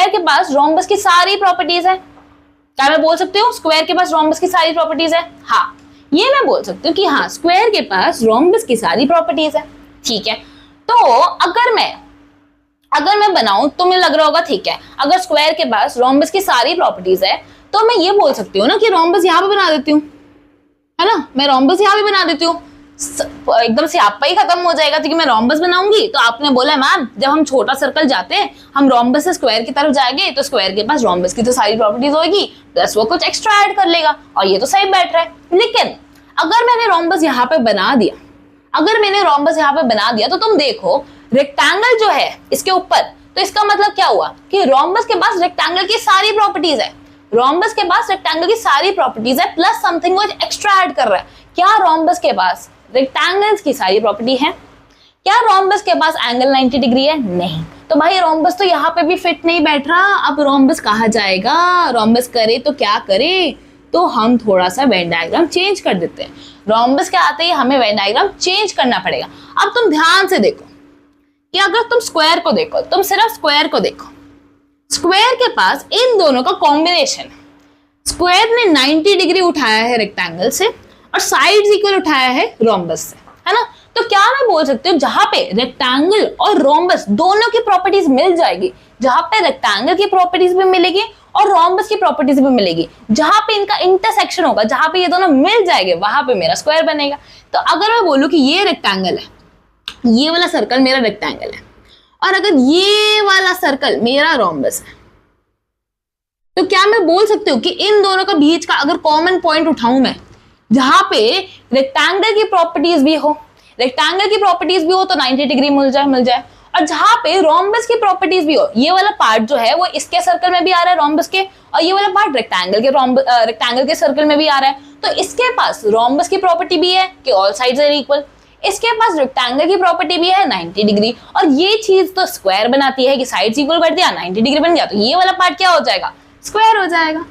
के पास रोम्बस की सारी प्रॉपर्टीज है? क्या मैं बोल सकती हूँ स्क्वायर के पास रोम्बस की सारी प्रॉपर्टीज है? हाँ, ये मैं बोल सकती हूँ कि हाँ, स्क्वायर के पास रोम्बस की सारी प्रॉपर्टीज है। ठीक है, तो अगर मैं बनाऊं तो मुझे लग रहा होगा ठीक है, अगर स्क्वायर के पास रोम्बस की सारी प्रॉपर्टीज है तो मैं ये बोल सकती हूँ ना कि रोम्बस यहाँ पे बना देती हूँ, है ना, मैं रोम्बस यहाँ पे बना देती हूँ, एकदम से आपका ही खत्म हो जाएगा क्योंकि मैं रोम्बस बनाऊंगी। तो आपने बोला मैम जब हम छोटा सर्कल जाते हैं हम रोम्बस से स्क्वायर की तरफ जाएंगे तो स्क्वायर के पास रोम्बस की तो सारी प्रॉपर्टीज होगी प्लस वो कुछ एक्स्ट्रा ऐड कर लेगा, और ये तो सही बैठ रहा है। लेकिन अगर मैंने रोम्बस यहाँ पे बना दिया तो तुम देखो रेक्टेंगल जो है इसके ऊपर, तो इसका मतलब क्या हुआ कि रोम्बस के पास रेक्टेंगल की सारी प्रॉपर्टीज है, रोम्बस के पास रेक्टेंगल की सारी प्रॉपर्टीज है प्लस समथिंग वो एक्स्ट्रा ऐड कर रहा है। क्या रोम्बस के पास रेक्टेंगल्स की सारी प्रॉपर्टी है? क्या रोम्बस के पास एंगल 90 डिग्री है? नहीं। तो भाई रोम्बस तो यहाँ पे भी फिट नहीं बैठ रहा, अब रोम्बस कहाँ जाएगा? रोम्बस करे तो क्या करे, तो हम थोड़ा सा वेन डायग्राम चेंज कर देते हैं। रोम्बस के आते ही हमें वेन डायग्राम चेंज करना पड़ेगा। अब तुम ध्यान से देखो कि अगर तुम स्क्वायर को देखो, तुम सिर्फ स्क्वायर को देखो, स्क्वायर के पास इन दोनों का कॉम्बिनेशन, स्क्वायर ने 90 डिग्री उठाया है रेक्टेंगल से और साइड्स इक्वल उठाया है रोम्बस से, है ना। तो क्या मैं बोल सकती हूँ जहां पे रेक्टेंगल और रोम्बस दोनों की प्रॉपर्टीज मिल जाएगी, जहां पे रेक्टेंगल की प्रॉपर्टीज भी मिलेगी और रोम्बस की प्रॉपर्टीज भी मिलेगी, जहां पे इनका इंटरसेक्शन होगा, जहां पे ये दोनों मिल जाएंगे वहां पे मेरा स्क्वायर बनेगा। तो अगर मैं बोलूं कि ये रेक्टेंगल है, ये वाला सर्कल मेरा रेक्टेंगल है, और अगर ये वाला सर्कल मेरा रोम्बस है, तो क्या मैं बोल सकती हूँ कि इन दोनों का बीच का अगर कॉमन पॉइंट उठाऊं मैं, जहां पे रेक्टेंगल की प्रॉपर्टीज भी हो तो 90 डिग्री मिल जाए, और जहां पे रोम्बस की प्रॉपर्टीज भी हो, ये वाला पार्ट जो है वो इसके सर्कल में भी आ रहा है रोम्बस के, और ये वाला पार्ट रेक्टेंगल के सर्कल में भी आ रहा है, तो इसके पास रोम्बस की प्रॉपर्टी भी है कि ऑल साइड्स आर इक्वल, इसके पास रेक्टेंगल की प्रॉपर्टी भी है 90 डिग्री, और ये चीज तो स्क्वायर बनाती है कि साइड्स इक्वल कर दिया 90 डिग्री बन गया, तो ये वाला पार्ट क्या हो जाएगा? स्क्वायर हो जाएगा।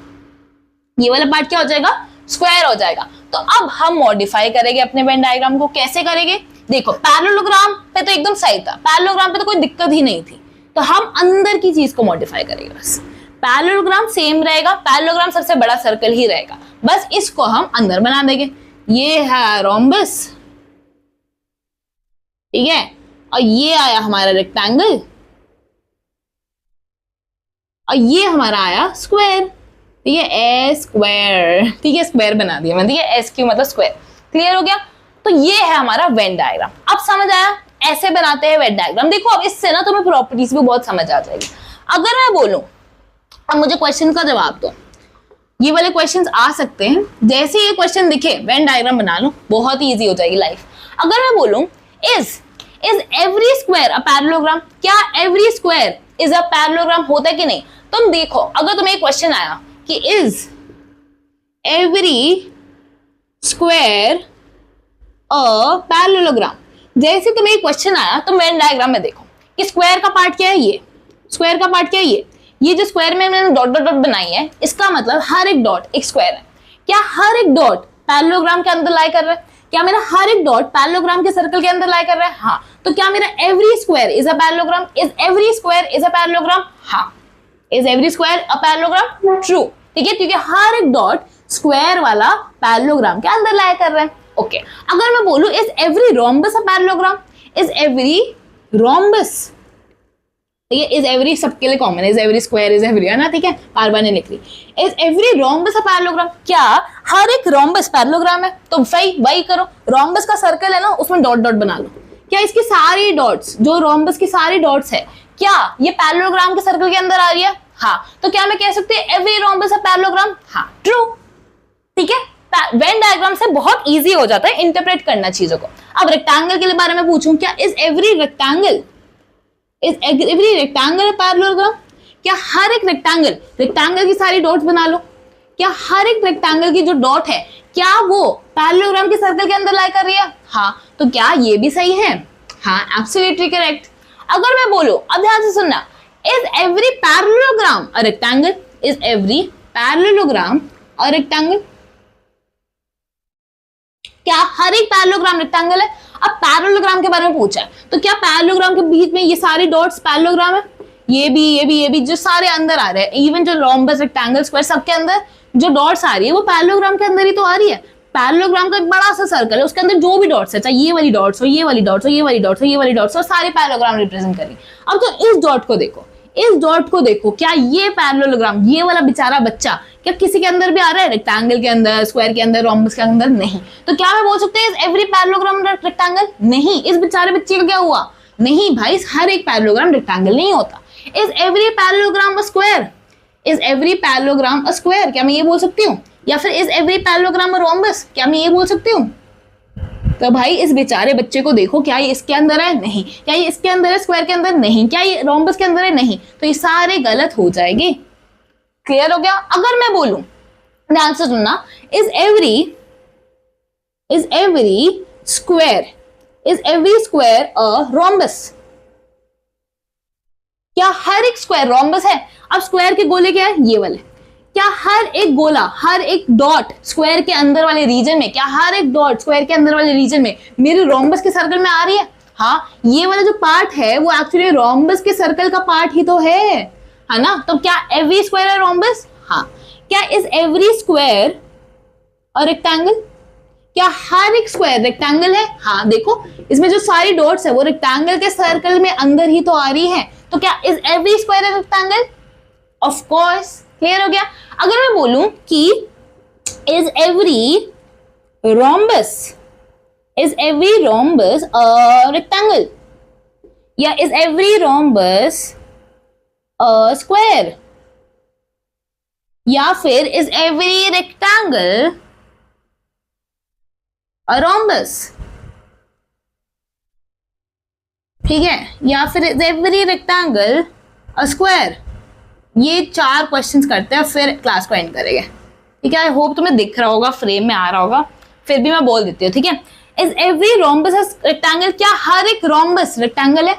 ये वाला पार्ट क्या हो जाएगा? स्क्वायर हो जाएगा। तो अब हम मॉडिफाई करेंगे अपने वेन डायग्राम को। कैसे करेंगे? देखो पैरेललोग्राम पे तो एकदम सही था, पैरेललोग्राम पे तो कोई दिक्कत ही नहीं थी, तो हम अंदर की चीज को मॉडिफाई करेंगे। बस पैरेललोग्राम सेम रहेगा, पैरेललोग्राम सबसे बड़ा सर्कल ही रहेगा, बस इसको हम अंदर बना देंगे। ये है रोम्बस, ठीक है, और ये आया हमारा रेक्टेंगल, और ये हमारा आया स्क्वायर, ठीक है, ए स्क्वायर, ठीक है, स्क्वायर बना दिया मैंने, ठीक है, एस क्यू मतलब स्क्वायर। क्लियर हो गया? तो ये है हमारा वेन डायग्राम। अब समझ आया ऐसे बनाते हैं वेन डायग्राम। देखो अब इससे ना तुम्हें प्रॉपर्टीज भी बहुत समझ आ जाएगी। अगर मैं बोलूं, अब मुझे क्वेश्चन का जवाब दो, ये वाले क्वेश्चंस आ सकते हैं, जैसे ये क्वेश्चन दिखे वेन डायग्राम बना लो, बहुत ही ईजी हो जाएगी लाइफ। अगर मैं बोलूं is every square a parallelogram, क्या every square is a parallelogram होता है कि नहीं? तुम देखो, अगर तुम्हें एक क्वेश्चन आया कि is every square a parallelogram, जैसे तुम्हें एक क्वेश्चन आया तो वेन डायग्राम में देखो कि स्क्वायर का पार्ट क्या है, ये स्क्वायर का पार्ट क्या है, ये जो स्क्वायर में मैंने डॉट डॉट डॉट बनाई है, इसका मतलब हर एक डॉट एक स्क्वायर है। क्या हर एक डॉट पैरेललोग्राम के अंदर लाई कर रहा है? क्या मेरा हर एक डॉट पैरेललोग्राम के सर्कल के अंदर लाई कर रहा है? हाँ। तो क्या मेरा every square is a parallelogram? Is every square is a parallelogram? हाँ। Is every square a parallelogram? True, ठीक है, क्योंकि हर एक डॉट स्क्वायर वाला पैरेललोग्राम के अंदर लाई कर रहा है। ओके, अगर मैं बोलूं is every rhombus a parallelogram, is every rhombus, ठीक है, इज एवरी सबके लिए कॉमन है, is every square is every, है ना, ठीक है, बार बार नहीं लिख रही। Is every rhombus a parallelogram, क्या हर एक रोम्बस पैरेललोग्राम है? तो वही करो, रोम्बस का सर्कल है ना, उसमें डॉट डॉट बना लो। क्या इसकी सारी डॉट्स, जो रोम्बस की सारी डॉट्स है, क्या ये पैरेललोग्राम के सर्कल के अंदर आ रही है? हाँ। तो क्या मैं कह सकती हूँ एवरी रोम्बस अ पैरेललोग्राम? हाँ, ट्रू, ठीक है। वेन डायग्राम से बहुत इजी हो जाता है इंटरप्रेट करना चीजों को। अब रेक्टेंगल के बारे में पूछूं, क्या इज एवरी रेक्टेंगल पैरेललोग्राम? क्या हर एक रेक्टेंगल की सारी डॉट्स बना लो, क्या हर एक रेक्टेंगल की जो डॉट है क्या वो पैरेललोग्राम के सर्कल के अंदर लाई कर रही है? हाँ। तो क्या ये भी सही है? हाँ, एब्सोल्युटली करेक्ट। अगर मैं बोलूं, अब ध्यान से सुनना, is every parallelogram a rectangle? Is every parallelogram a rectangle? क्या हर एक पैरेललोग्राम रेक्टेंगल है? अब पैरेललोग्राम के बारे में पूछा है तो क्या पैरेललोग्राम के बीच में ये सारे डॉट्स पैरेललोग्राम है? ये भी जो सारे अंदर आ रहे हैं, इवन जो रोम्बस रेक्टेंगल स्क्वायर सबके अंदर जो डॉट्स आ रही है वो पैरेललोग्राम के अंदर ही तो आ रही है। पैरेललोग्राम का एक बड़ा सा सर्कल है, उसके अंदर जो भी डॉट्स है, चाहे ये वाली डॉट्स हो, ये वाली डॉट्स हो, ये वाली डॉट्स हो, ये वाली डॉट्स हो, सारे पैरेललोग्राम रिप्रेजेंट कर रही है। अब तो इस डॉट को देखो, इस डॉट को देखो, क्या ये पैरेललोग्राम, ये वाला बेचारा बच्चा क्या किसी के अंदर भी आ रहा है? रेक्टेंगल के अंदर, स्क्वायर के अंदर, रोम्बस के अंदर? नहीं। तो क्या मैं बोल सकते हैं इज एवरी पैरेललोग्राम रेक्टेंगल? नहीं। इस बेचारे बच्चे का क्या हुआ? नहीं भाई, हर एक पैरेललोग्राम रेक्टेंगल नहीं होता। Is every parallelogram a square? Is every parallelogram a square? क्या मैं ये बोल सकती हूँ? या फिर is every parallelogram a rhombus? क्या मैं ये बोल सकती हूँ? तो भाई इस बेचारे बच्चे को देखो, क्या ये इसके अंदर है? नहीं। क्या ये इसके अंदर है? स्क्वायर के अंदर? नहीं। क्या ये रोम्बस के अंदर है? नहीं। तो ये सारे गलत हो जाएंगे। क्लियर हो गया? अगर मैं बोलूं, ध्यान से सुनना, is every square a rhombus? क्या हर एक स्क्वायर रोम्बस है? अब स्क्वायर के गोले क्या है? ये वाले। क्या हर एक गोला, हर एक डॉट स्क्वायर के अंदर वाले रीजन में, क्या हर एक डॉट स्क्वायर के अंदर वाले रीजन में मेरे रोम्बस के सर्कल में आ रही है? हाँ, ये वाला जो पार्ट है वो एक्चुअली रोम्बस के सर्कल का पार्ट ही तो है ना? तो क्या एवरी स्क्वायर है रोम्बस? हाँ। क्या इज एवरी स्क्वायर और रेक्टेंगल? क्या हर एक स्क्वायर रेक्टेंगल है? हाँ, देखो इसमें जो सारी डॉट्स है वो रेक्टेंगल के सर्कल में अंदर ही तो आ रही है। तो क्या is every square rectangle? Of course. Clear हो गया? अगर मैं बोलूं कि इज एवरी रोम्बस रेक्टेंगल, या इज एवरी रोम्बस स्क्वायर, या फिर is every rectangle a rhombus? ठीक है, या फिर is every rectangle a square? ये 4 क्वेश्चंस करते हैं, फिर क्लास को एंड करेंगे। ठीक है, आई होप तुम्हें दिख रहा होगा, फ्रेम में आ रहा होगा, फिर भी मैं बोल देती हूँ। ठीक है, इज एवरी रोम्बस रेक्टेंगल? क्या हर एक रोम्बस रेक्टेंगल है?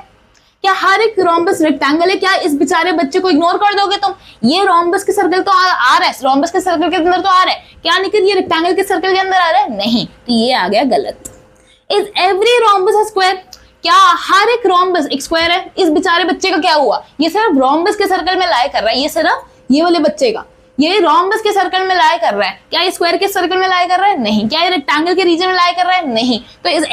क्या हर एक रोम्बस रेक्टेंगल है? क्या इस बेचारे बच्चे को इग्नोर कर दोगे तुम? ये रोम्बस के सर्कल तो आ रहा है, रोम्बस के सर्कल के अंदर तो आ रहा है, क्या निकल ये रेक्टेंगल के सर्कल के अंदर आ रहा है? नहीं। तो ये आ गया गलत। Is every rhombus square? क्या हर एक रोम्बस एक स्क्वायर है? इस बेचारे बच्चे का क्या हुआ? ये सिर्फ रोम्बस के सर्कल में लाई कर रहा है, ये सिर्फ ये वाले बच्चे का ये रोम्बस के सर्कल में लाई कर रहा है। क्या ये स्क्वायर के सर्कल में लाई कर रहा है? नहीं। क्या ये रेक्टेंगल के रीजन में लाई कर रहा है? नहीं। तो इज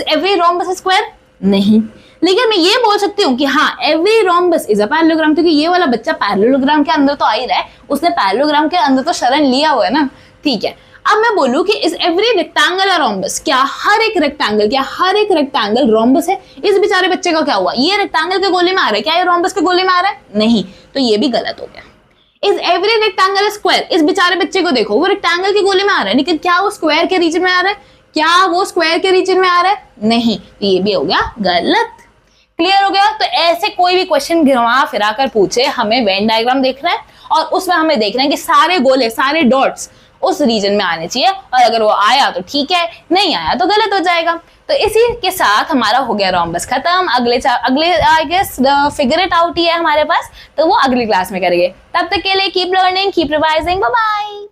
एवरी रोम्बस स्क्वायर? नहीं। लेकिन मैं ये बोल सकती हूँ कि हाँ, every rhombus is a parallelogram, क्योंकि ये वाला बच्चा पैरेललोग्राम के अंदर तो आ ही रहा है, उसने पैरेललोग्राम के अंदर तो शरण लिया हुआ है ना। ठीक है, अब मैं बोलूं कि is every rectangle a rhombus? क्या हर एक रेक्टेंगल रोम्बस है? इस बेचारे बच्चे का क्या हुआ? ये रेक्टेंगल के गोले में आ रहा है, क्या ये रोम्बस के गोले में आ रहा है? नहीं। तो ये भी गलत हो गया। Is every rectangle square? इस बेचारे बच्चे को देखो, वो रेक्टेंगल के गोले में आ रहा है, लेकिन क्या वो स्क्वायर के रीजन में आ रहा है? क्या वो स्क्वायर के रीजन में आ रहा है? नहीं। तो ये भी हो गया गलत। क्लियर हो गया? तो ऐसे कोई भी क्वेश्चन घुमा फिरा कर पूछे, हमें वेन डायग्राम देखना है और उसमें हमें देखना है कि सारे गोले, सारे डॉट्स उस रीजन में आने चाहिए, और अगर वो आया तो ठीक है, नहीं आया तो गलत हो जाएगा। तो इसी के साथ हमारा हो गया रोम्बस खत्म। अगले I guess figure it out ही है हमारे पास, तो वो अगली क्लास में करेंगे। तब तक के लिए keep learning, keep revising, bye bye.